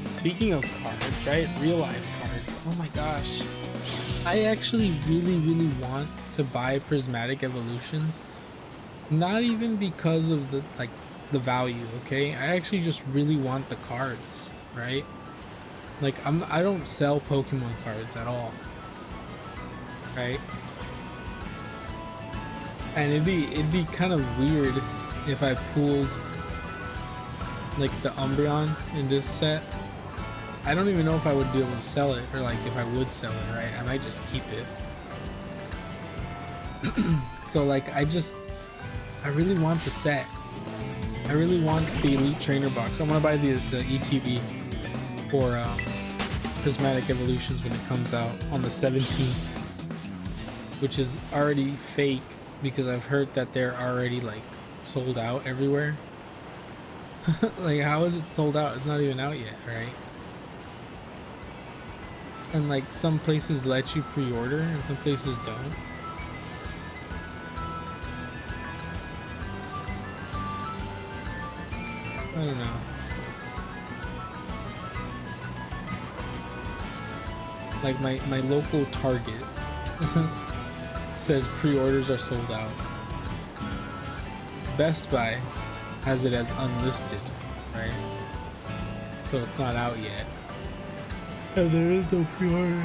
Speaking of cards, right? Real life cards. Oh my gosh. I actually really want to buy prismatic evolutions. Not even because of the the value, okay? I actually just really want the cards, right? Like I don't sell Pokemon cards at all. Right? And it'd be kind of weird if I pulled like the Umbreon in this set. I don't even know if I would be able to sell it, or like if I would sell it, right? I might just keep it. So like I really want the set. I really want the Elite Trainer box. I want to buy the ETB for Prismatic Evolutions when it comes out on the 17th, which is already fake because I've heard that they're already like sold out everywhere. Like how is it sold out? It's not even out yet, right? And like some places let you pre-order and some places don't. I don't know. Like my local Target says pre-orders are sold out. Best Buy has it as unlisted, right? So it's not out yet. And there is no pre-order.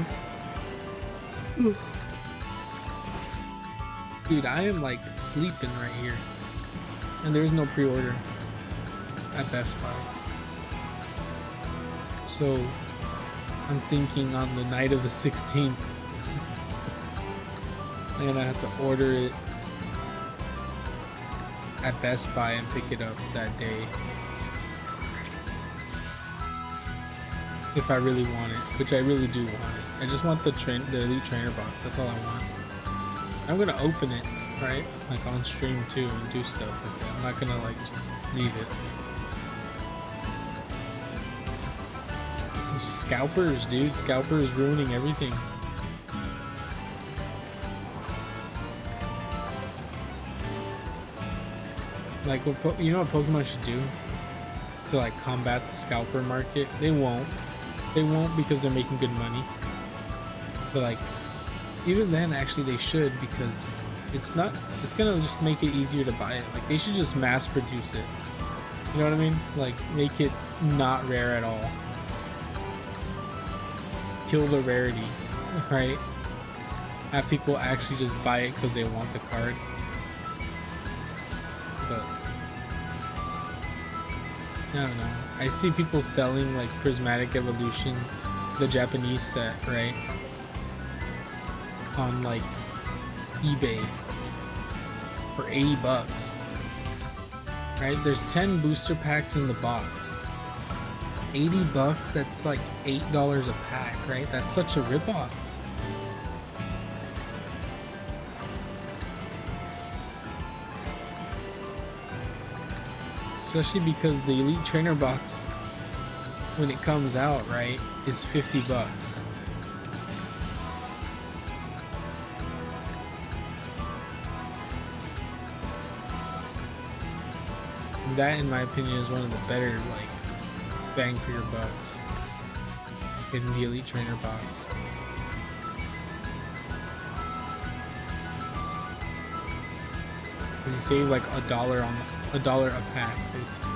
Dude, I am like sleeping right here. And there is no pre-order at Best Buy. So I'm thinking on the night of the 16th, I'm gonna have to order it at Best Buy and pick it up that day. If I really want it, which I really do want it. I just want the Elite Trainer box. That's all I want. I'm gonna open it, right? Like on stream too, and do stuff with it. I'm not gonna like just leave it. Scalpers, dude. Scalpers ruining everything. Like, you know what Pokemon should do to like combat the scalper market? They won't. They won't because they're making good money. But like, even then, actually, they should, because it's gonna just make it easier to buy it. Like, they should just mass produce it. You know what I mean? Like, make it not rare at all. Kill the rarity, right? Have people actually just buy it because they want the card. But I don't know. I see people selling like Prismatic Evolution, the Japanese set, right? On like eBay for 80 bucks. Right? There's 10 booster packs in the box. 80 bucks, that's like $8 a pack, right? That's such a ripoff. Especially because the Elite Trainer box, when it comes out, right, is 50 bucks. That, in my opinion, is one of the better, like, bang for your bucks in the Elite Trainer box. Because you save like $1 on $1 a pack, basically.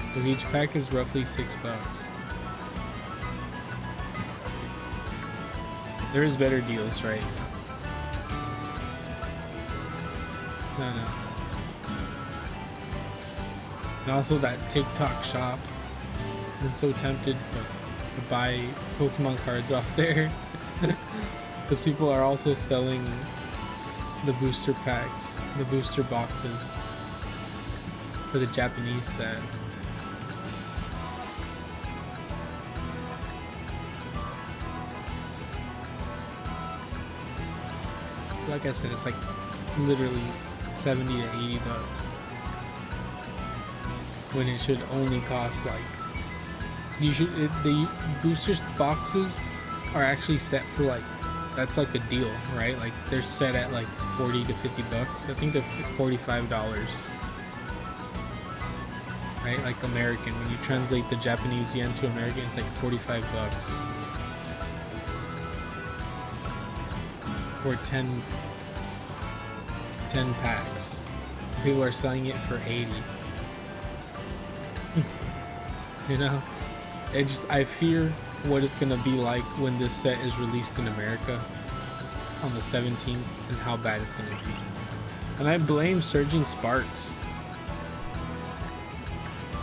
Because each pack is roughly $6. There is better deals, right? No. And also that TikTok shop. I'm so tempted to buy Pokemon cards off there. Because people are also selling the booster packs, the booster boxes for the Japanese set. Like I said, it's like literally 70 to 80 bucks. When it should only cost like, the booster boxes are actually set for like, that's like a deal, right? Like they're set at like 40 to 50 bucks. I think they're $45, right? Like American. When you translate the Japanese yen to American, it's like 45 bucks for 10 packs. People are selling it for 80. You know, I fear what it's gonna be like when this set is released in America on the 17th and how bad it's gonna be. And I blame Surging Sparks.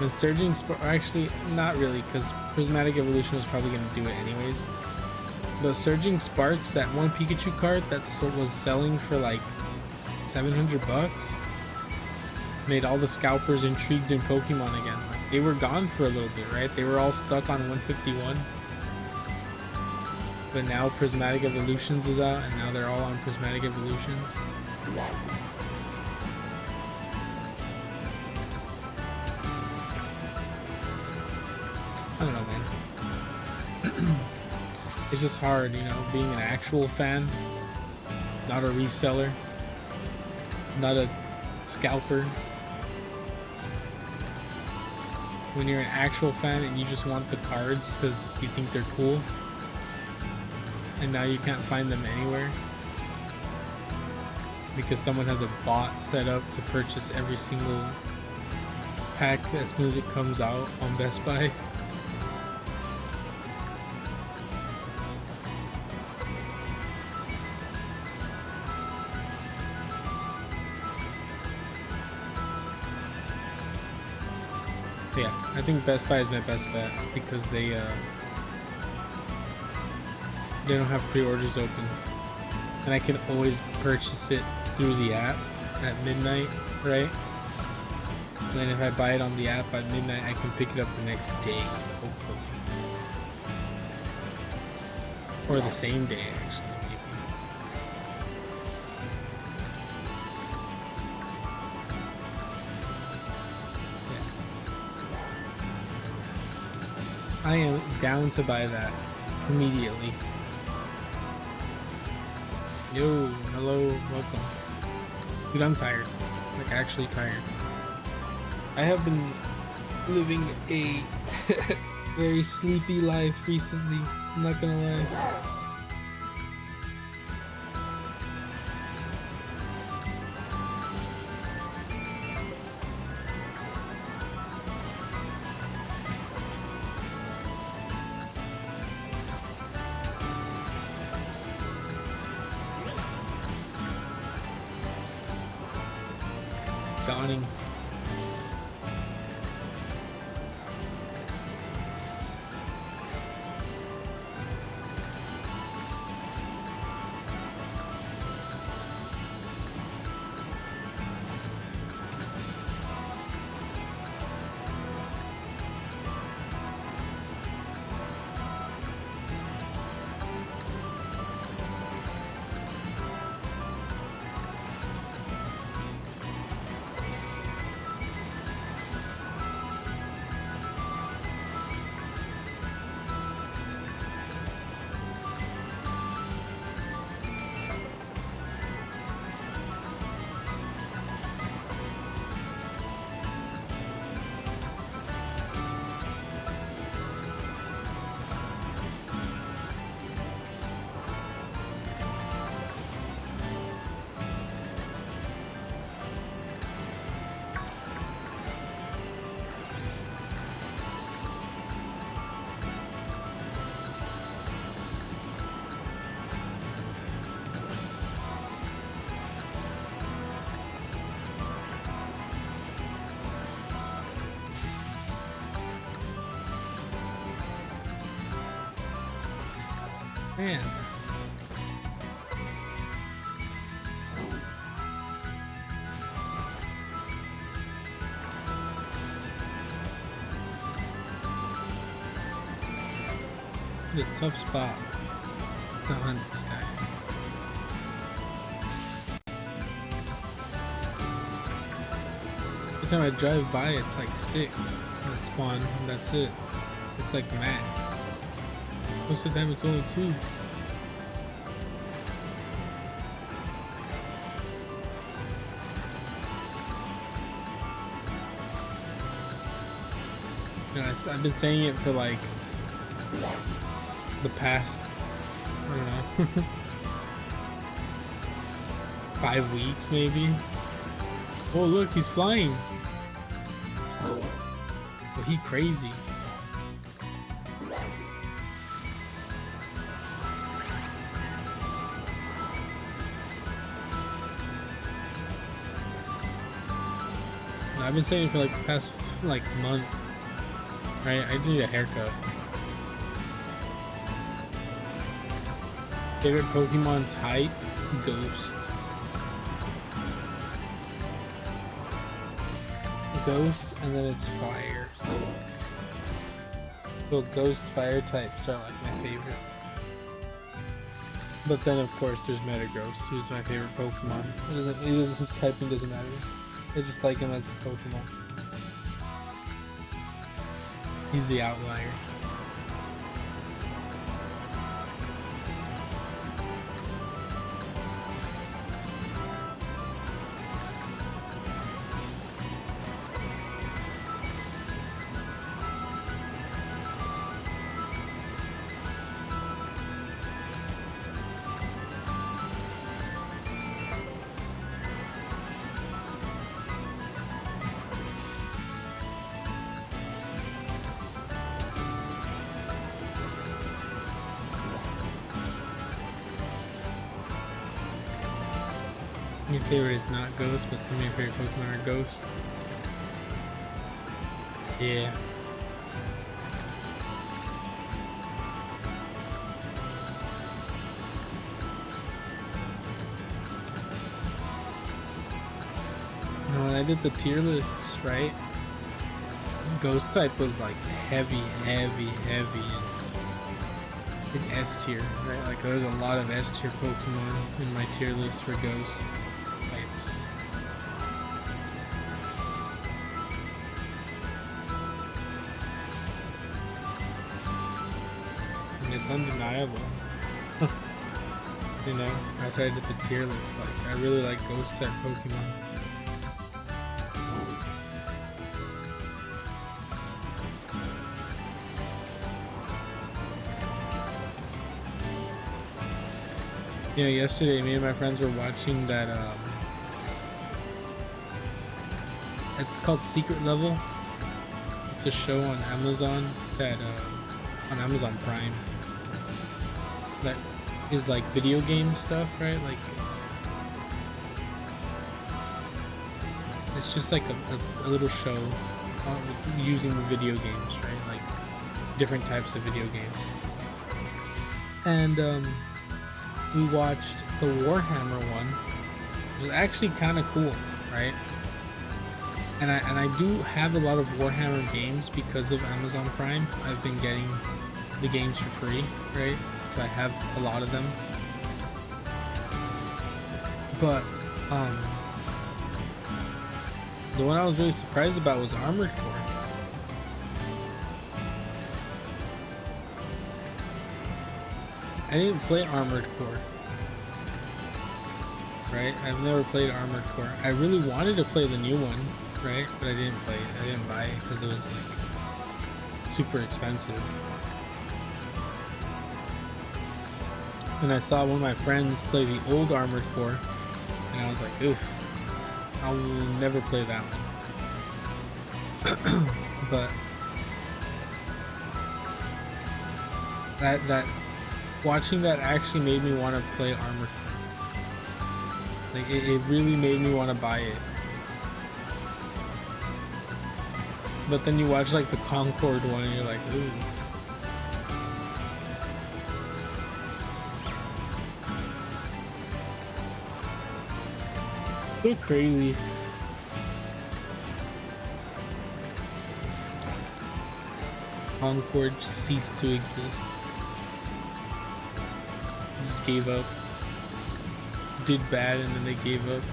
And Surging Sparks, actually not really, because Prismatic Evolution was probably gonna do it anyways. But Surging Sparks, that one Pikachu card that was selling for like 700 bucks, made all the scalpers intrigued in Pokemon again. Like, they were gone for a little bit, right? They were all stuck on 151. But now Prismatic Evolutions is out, and now they're all on Prismatic Evolutions. I don't know, man. It's just hard, you know, being an actual fan, not a reseller, not a scalper. When you're an actual fan and you just want the cards because you think they're cool, and now you can't find them anywhere because someone has a bot set up to purchase every single pack as soon as it comes out on Best Buy. Yeah, I think Best Buy is my best bet because they don't have pre-orders open, and I can always purchase it through the app at midnight, right? And then if I buy it on the app at midnight, I can pick it up the next day, hopefully, or the same day actually. I am down to buy that immediately. Yo, hello, welcome. Dude, I'm tired. Like, actually tired. I have been living a very sleepy life recently. I'm not gonna lie. Dawning. Man. It's a tough spot to hunt this guy. Every time I drive by, it's like 6 that spawn, and that's it. It's like max. Most of the time it's only 2. You know, I've been saying it for like the past, I don't know, 5 weeks maybe. Oh look, he's flying. Oh, he crazy. I've been saying it for like the past like month. Right, I need a haircut. Favorite Pokemon type? Ghost. Ghost, and then it's fire. So ghost fire types are like my favorite. But then of course there's Metagross, who's my favorite Pokemon. His typing doesn't matter. I just like him as a Pokemon. He's the outlier. Your favorite is not Ghost, but some of your favorite Pokemon are Ghost. Yeah. No, when I did the tier lists, right? Ghost type was like heavy in S tier, right? Like there's a lot of S tier Pokemon in my tier list for Ghost types. And it's undeniable. You know, after I did the tier list, like I really like Ghost type Pokemon. You know, yesterday me and my friends were watching that it's called Secret Level. It's a show on Amazon that on Amazon Prime that is like video game stuff, right? Like it's just like a little show using video games, right? Like different types of video games. And we watched the Warhammer one, which is actually kind of cool, right? And I do have a lot of Warhammer games because of Amazon Prime. I've been getting the games for free, right? So I have a lot of them. But the one I was really surprised about was Armored Core. I didn't play Armored Core, right? I've never played Armored Core. I really wanted to play the new one, right? But I didn't play it. I didn't buy it because it was like super expensive. And I saw one of my friends play the old Armored Core, and I was like, oof, I'll never play that one. But that watching that actually made me want to play Armored Core. Like it really made me want to buy it. But then you watch like the Concord one and you're like, ooh. So crazy. Concord just ceased to exist. Just gave up. Did bad and then they gave up.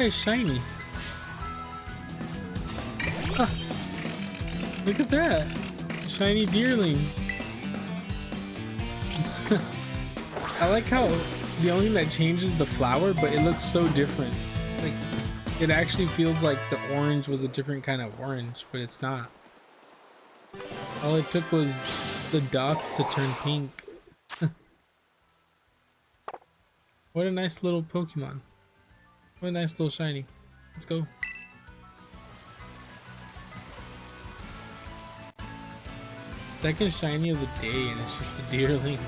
guy's shiny. Huh. Look at that. Shiny deerling. I like how the only thing that changes the flower, but it looks so different. Like, it actually feels like the orange was a different kind of orange, but it's not. All it took was the dots to turn pink. What a nice little Pokemon. What a nice little shiny. Let's go. Second shiny of the day, and it's just a deerling.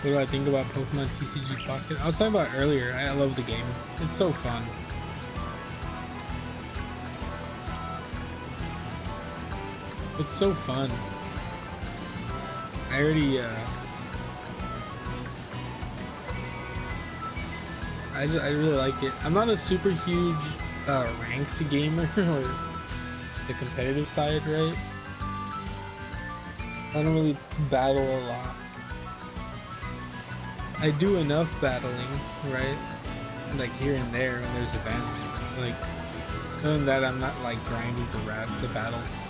What do I think about Pokemon TCG Pocket? I was talking about it earlier. I love the game. It's so fun. It's so fun. I already I really like it. I'm not a super huge ranked gamer or the competitive side, right? I don't really battle a lot. I do enough battling, right? Like here and there when there's events. Like, other than that, I'm not like grinding the battles.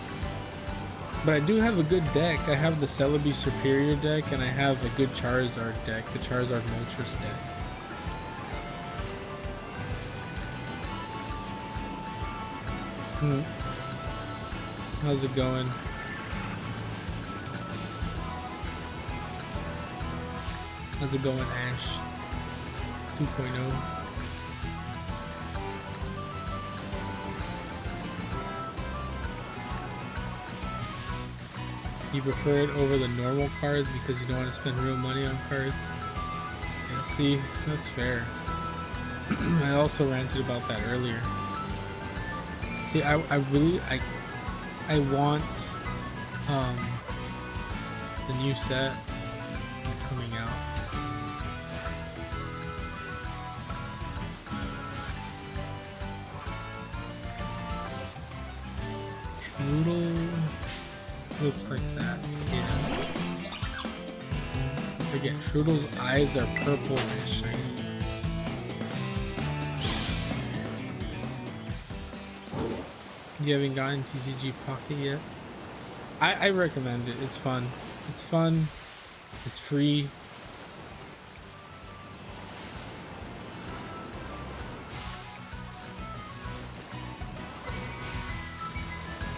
But I do have a good deck. I have the Celebi Superior deck, and I have a good Charizard deck, the Charizard Moltres deck. How's it going? How's it going, Ash? 2.0. You prefer it over the normal cards because you don't want to spend real money on cards? Yeah, see, that's fair. I also ranted about that earlier. See, I want the new set that's coming out. Strudel looks like that. Yeah. Forget, Strudel's eyes are purple and shiny. You haven't gotten TCG Pocket yet? I recommend it. It's fun. It's fun. It's free.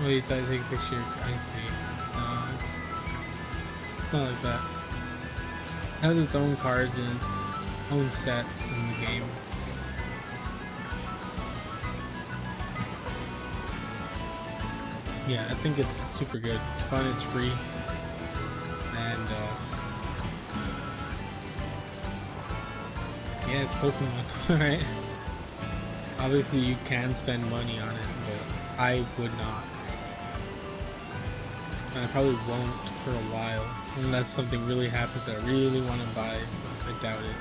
Oh, you thought I'd take a picture? I see. No, it's not like that. It has its own cards and its own sets in the game. Yeah, I think it's super good. It's fun, it's free, and yeah, it's Pokemon, right? Obviously, you can spend money on it, but I would not. And I probably won't for a while, unless something really happens that I really want to buy. I doubt it.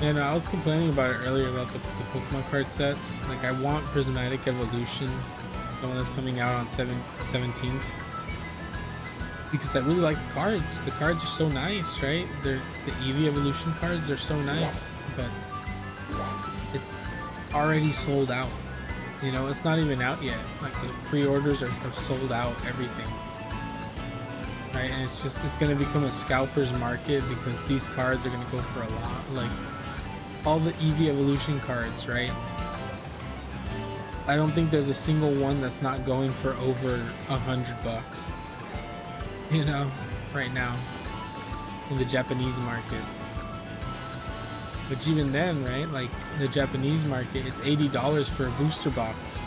And I was complaining about it earlier about the Pokemon card sets. Like, I want Prismatic Evolution, the one that's coming out on the 17th, because I really like the cards. The cards are so nice, right? They're the Eevee Evolution cards. They're so nice, but it's already sold out. You know, it's not even out yet. Like, the pre-orders have sold out everything. Right, and it's gonna become a scalper's market because these cards are gonna go for a lot. Like, all the Eevee Evolution cards, right? I don't think there's a single one that's not going for over $100, you know, right now in the Japanese market. Which even then, right, like the Japanese market, it's $80 for a booster box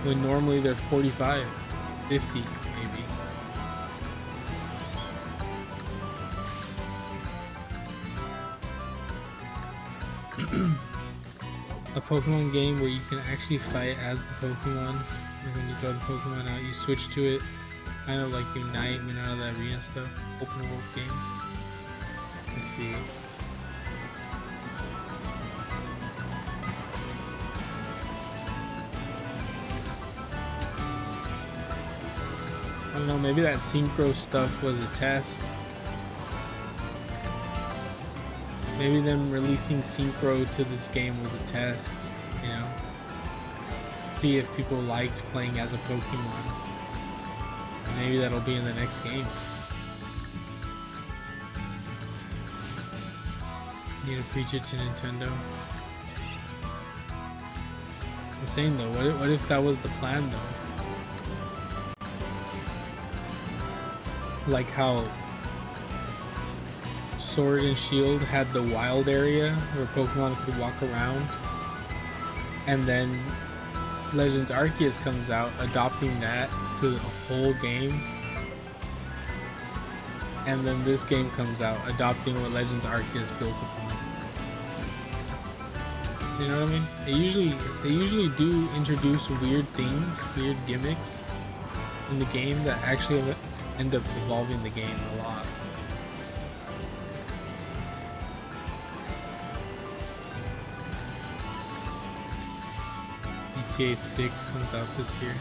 when normally they're $45, $50 maybe. A Pokemon game where you can actually fight as the Pokemon. Like when you throw the Pokemon out, you switch to it, kind of like Unite, you know, the arena stuff, open world game. I see. I don't know, maybe that synchro stuff was a test. Maybe them releasing synchro to this game was a test, you know? See if people liked playing as a Pokemon. And maybe that'll be in the next game. Need to preach it to Nintendo. I'm saying though, what if that was the plan though? Like how Sword and Shield had the wild area where Pokemon could walk around, and then Legends Arceus comes out, adopting that to the whole game, and then this game comes out, adopting what Legends Arceus built upon. You know what I mean? They usually do introduce weird things, weird gimmicks in the game that actually end up evolving the game a lot. GTA 6 comes out this year.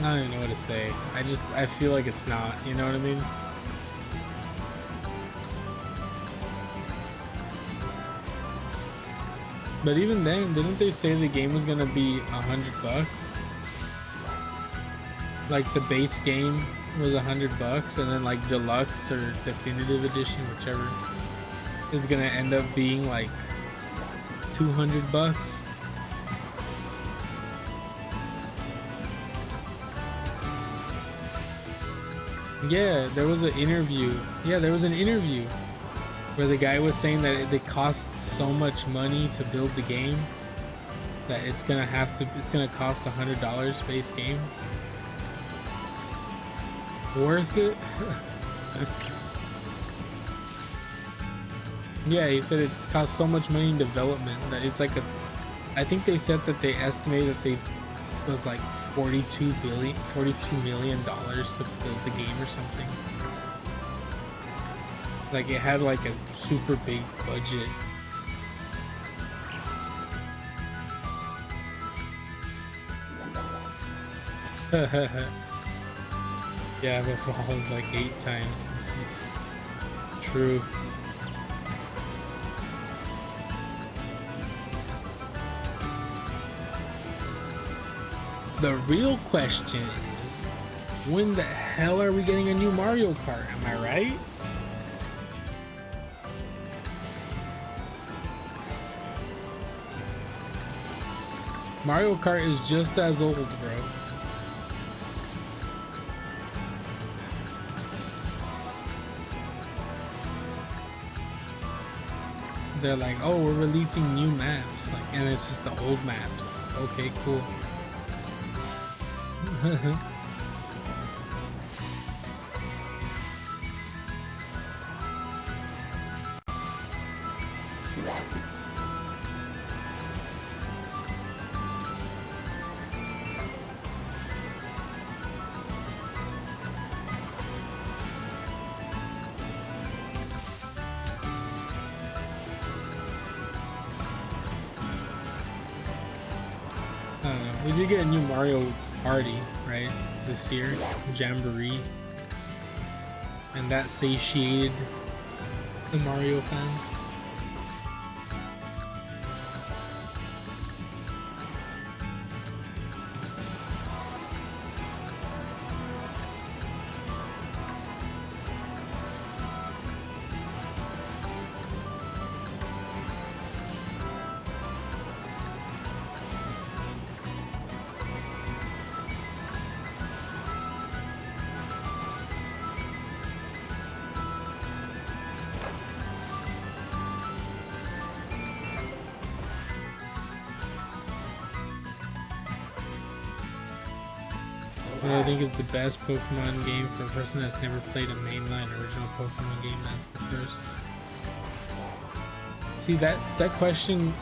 I don't even know what to say. I feel like it's not, you know what I mean? But even then, didn't they say the game was gonna be $100? Like the base game was $100, and then like deluxe or definitive edition, whichever, is gonna end up being like $200. Yeah, there was an interview. Yeah, there was an interview where the guy was saying that it costs so much money to build the game that it's gonna cost $100 base game. Worth it? Yeah, he said it costs so much money in development that it's like I think they said that they estimated that they was like $42 million to build the game or something. Like it had like a super big budget. Yeah, I've evolved like 8 times this season. True. The real question is, when the hell are we getting a new Mario Kart? Am I right? Mario Kart is just as old, bro. They're like, oh, we're releasing new maps, like, and it's just the old maps. Okay, cool. We did get a new Mario Party, right, this year, Jamboree, and that satiated the Mario fans. What I think is the best Pokemon game for a person that's never played a mainline original Pokemon game, that's the first. See, that question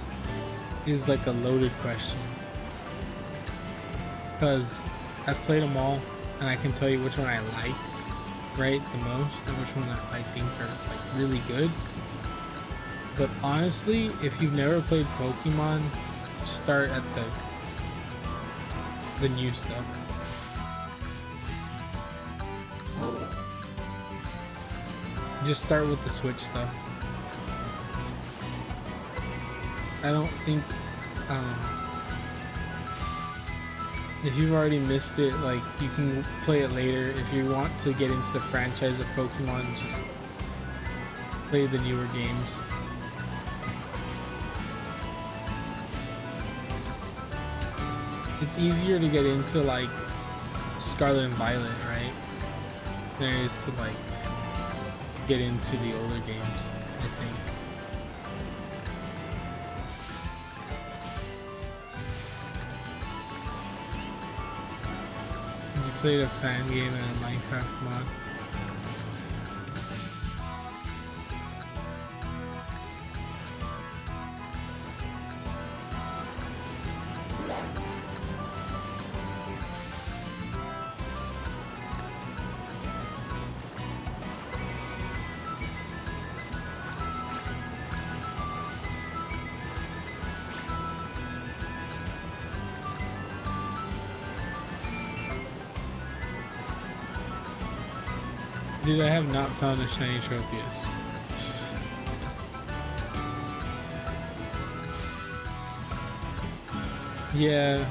is like a loaded question, because I've played them all and I can tell you which one I like, right, the most, and which one I think are like really good. But honestly, if you've never played Pokemon, start at the new stuff. Just start with the Switch stuff. I don't think if you've already missed it, like, you can play it later. If you want to get into the franchise of Pokemon, just play the newer games. It's easier to get into like Scarlet and Violet, right, than it is to like get into the older games, I think. You played a fan game and a Minecraft mod. Dude, I have not found a shiny Tropius. Yeah,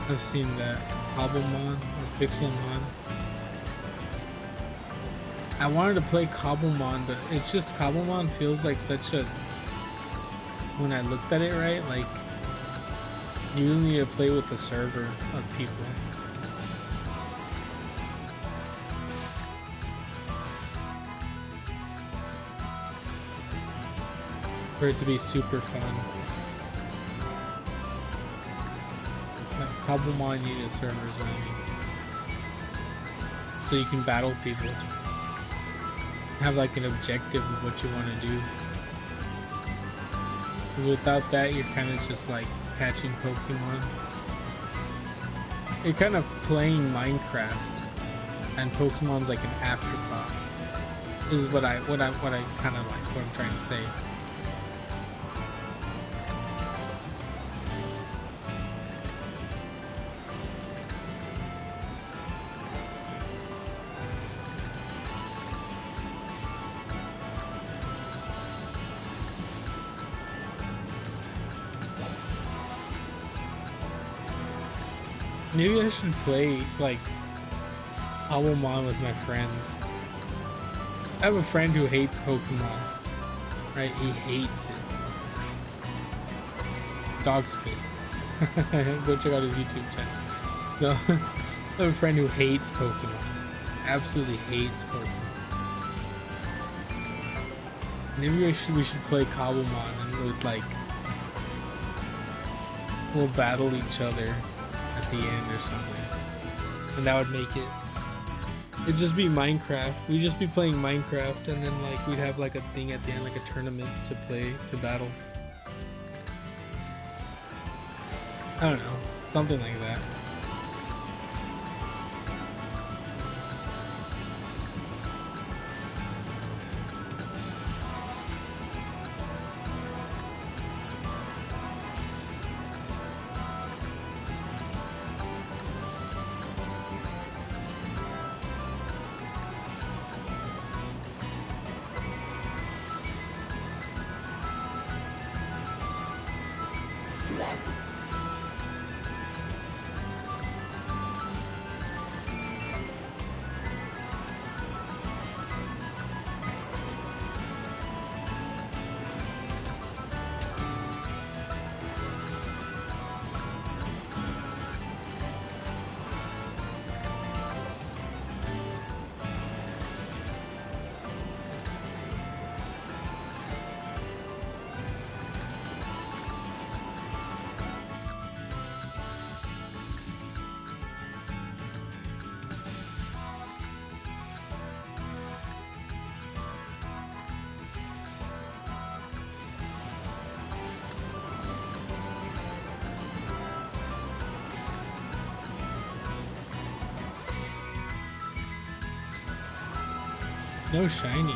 I've seen that. Cobblemon or Pixelmon. I wanted to play Cobblemon, but it's just Cobblemon feels like such a... When I looked at it, right, like, you really need to play with a server of people. For it to be super fun. Like, Cobblemon need a server is what I mean. So you can battle people. Have like an objective of what you want to do. Because without that, you're kind of just like catching Pokemon. You're kind of playing Minecraft, and Pokemon's like an afterthought. This is what I kind of like, what I'm trying to say. Maybe I should play like Cobblemon with my friends. I have a friend who hates Pokemon, right? He hates it. Dog spit. Go check out his YouTube channel. No, I have a friend who hates Pokemon. Absolutely hates Pokemon. Maybe we should play Cobblemon and with like we'll battle each other at the end or something, and that would make it'd just be Minecraft. We'd just be playing Minecraft, and then like we'd have like a thing at the end, like a tournament to play, to battle. I don't know, something like that. No shiny.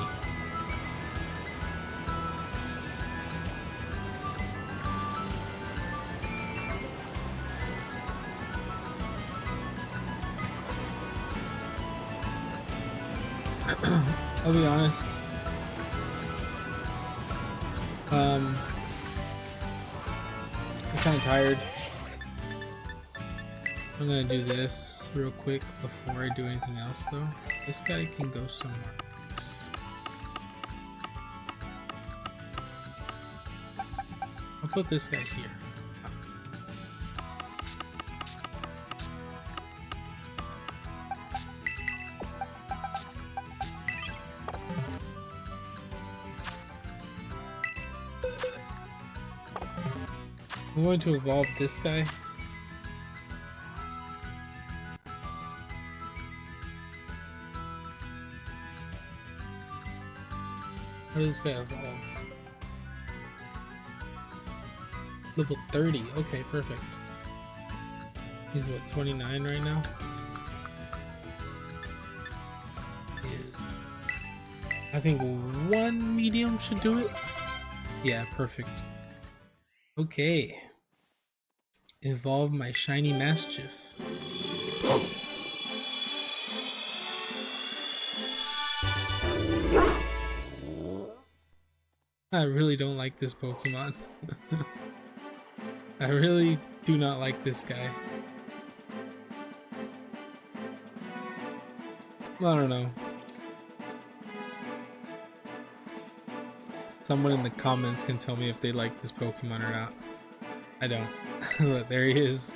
I'll be honest. I'm kind of tired. I'm gonna do this real quick before I do anything else though. This guy can go somewhere else. I'll put this guy here. I'm going to evolve this guy. How does this guy evolve? Level 30. Okay, perfect. He's what, 29 right now? He is. I think one medium should do it. Yeah, perfect. Okay. Evolve my shiny Mastiff. I really don't like this Pokemon. I really do not like this guy. I don't know. Someone in the comments can tell me if they like this Pokemon or not. I don't. But there he is.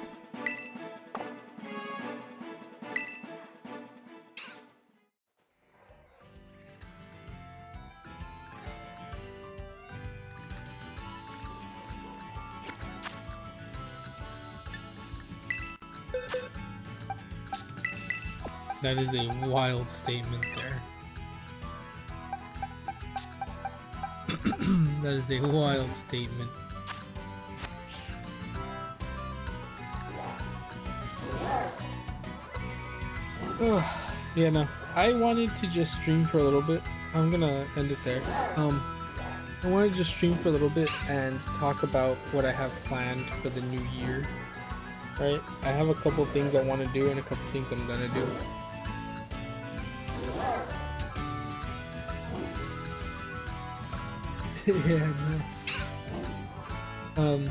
That is a wild statement there. That is a wild statement. Yeah, no. I wanted to just stream for a little bit. I'm gonna end it there. I wanted to just stream for a little bit and talk about what I have planned for the new year. Right? I have a couple things I want to do and a couple things I'm gonna do. Yeah, no.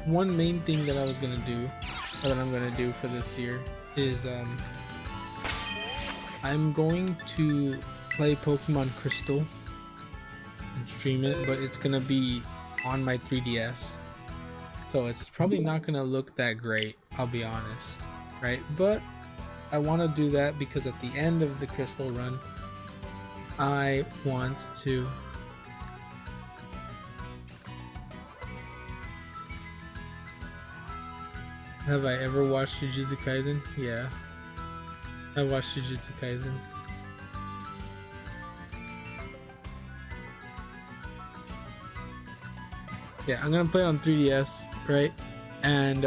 One main thing that I was gonna do, or that I'm gonna do for this year, is I'm going to play Pokemon Crystal and stream it, but it's gonna be on my 3DS, so it's probably not gonna look that great, I'll be honest, right? But I want to do that because at the end of the Crystal run, I want to have I ever watched Jujutsu Kaisen? Yeah, I watched Jujutsu Kaisen. Yeah, I'm gonna play on 3DS, right? And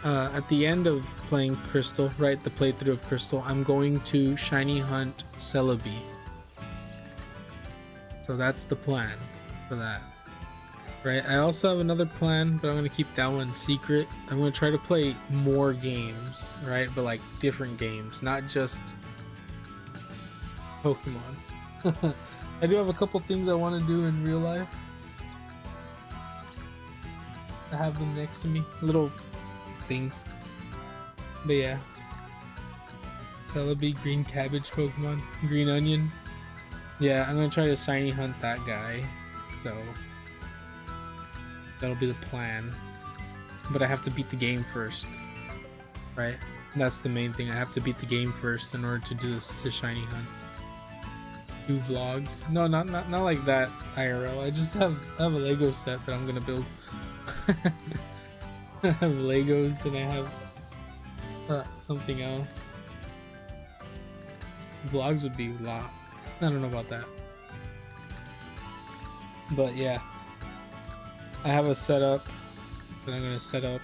at the end of playing Crystal, right, the playthrough of Crystal, I'm going to shiny hunt Celebi. So that's the plan for that, right? I also have another plan, but I'm gonna keep that one secret. I'm gonna try to play more games, right? But like different games, not just Pokemon. I do have a couple things I want to do in real life. I have them next to me, little things. But yeah, Celebi, green cabbage Pokemon, green onion. Yeah, I'm gonna try to shiny hunt that guy. So that'll be the plan. But I have to beat the game first, right? That's the main thing. I have to beat the game first in order to do this, to shiny hunt. Do vlogs. No, not like that IRL. I just have a Lego set that I'm gonna build. I have Legos and I have something else. Vlogs would be a lot. I don't know about that. But yeah, I have a setup that I'm gonna set up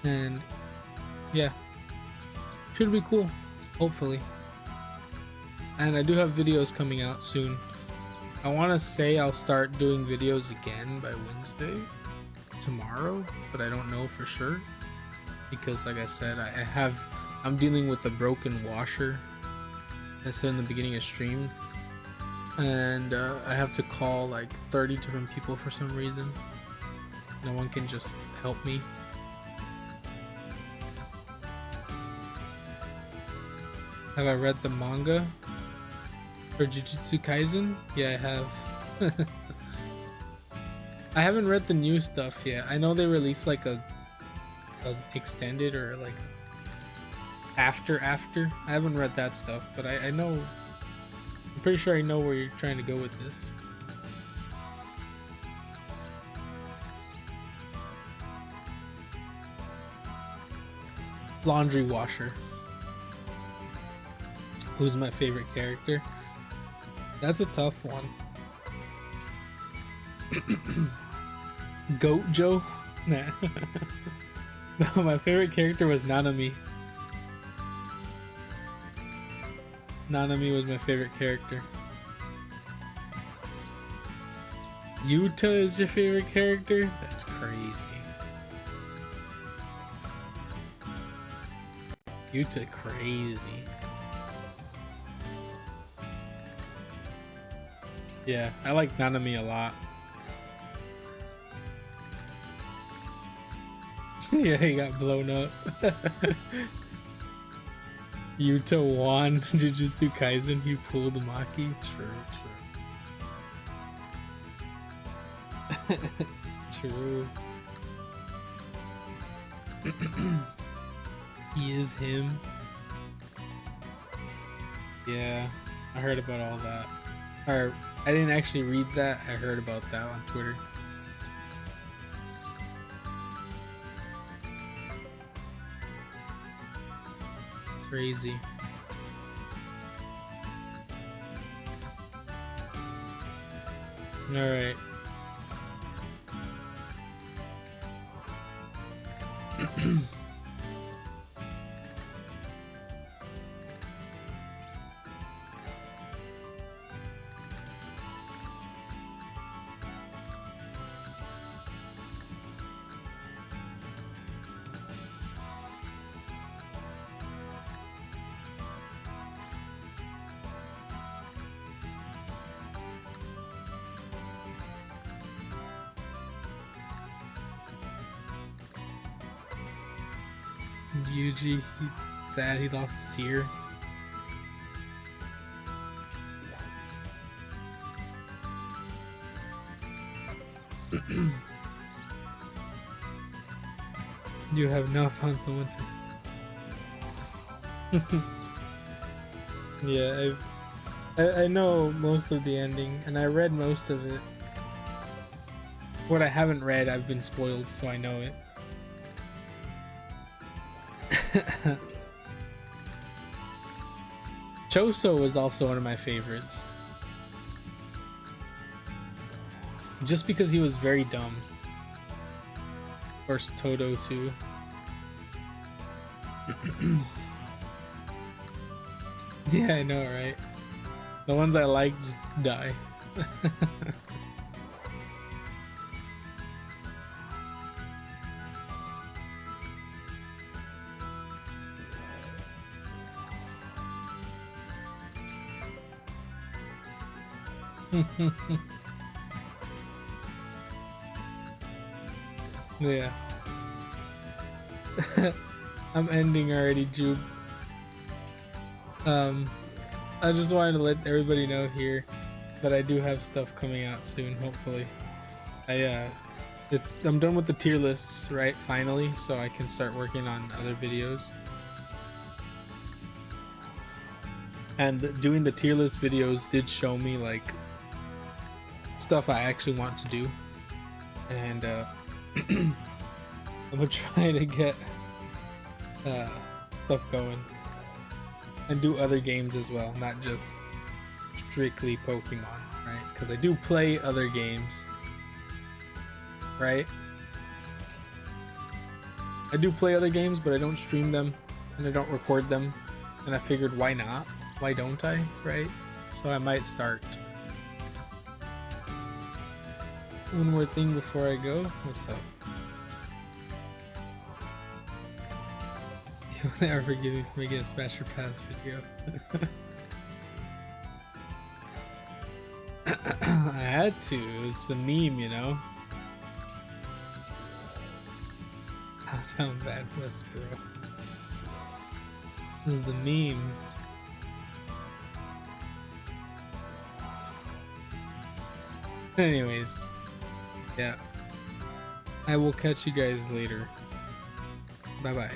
And yeah, should be cool, hopefully. And I do have videos coming out soon. I want to say I'll start doing videos again by Wednesday, tomorrow, but I don't know for sure because, like I said, I'm dealing with the broken washer. I said in the beginning of stream, and I have to call like 30 different people for some reason. No one can just help me. Have I read the manga for Jujutsu Kaisen? Yeah, I have. I haven't read the new stuff yet. I know they released like a extended or like after. I haven't read that stuff, but I know. I'm pretty sure I know where you're trying to go with this. Laundry washer. Who's my favorite character? That's a tough one. Goat Joe? Nah. No, my favorite character was Nanami. Nanami was my favorite character. Yuta is your favorite character? That's crazy. Yuta crazy. Yeah, I like Nanami a lot. Yeah, he got blown up. Yuta won Jujutsu Kaisen, he pulled Maki. True. He is him. Yeah, I heard about all that. Or, I didn't actually read that, I heard about that on Twitter. Crazy. Alright. Yuji, sad he lost his ear. You have not found someone to. Yeah, I know most of the ending, and I read most of it. What I haven't read, I've been spoiled, so I know it. Choso was also one of my favorites. Just because he was very dumb. Of course, Todo too. Yeah, I know, right? The ones I like just die. Yeah. I'm ending already, Jube. I just wanted to let everybody know here that I do have stuff coming out soon, hopefully. I'm done with the tier lists, right, finally, so I can start working on other videos. And doing the tier list videos did show me like stuff I actually want to do, and I'm gonna try to get stuff going and do other games as well, not just strictly Pokemon, right? Because I do play other games, right? I do play other games, but I don't stream them and I don't record them. And I figured, why not? Why don't I? Right? So I might start. One more thing before I go. What's up? You'll never forgive me for making a Smasher Pass video. I had to. It was the meme, you know? How down bad was, bro? It was the meme. Anyways, yeah. I will catch you guys later. Bye bye.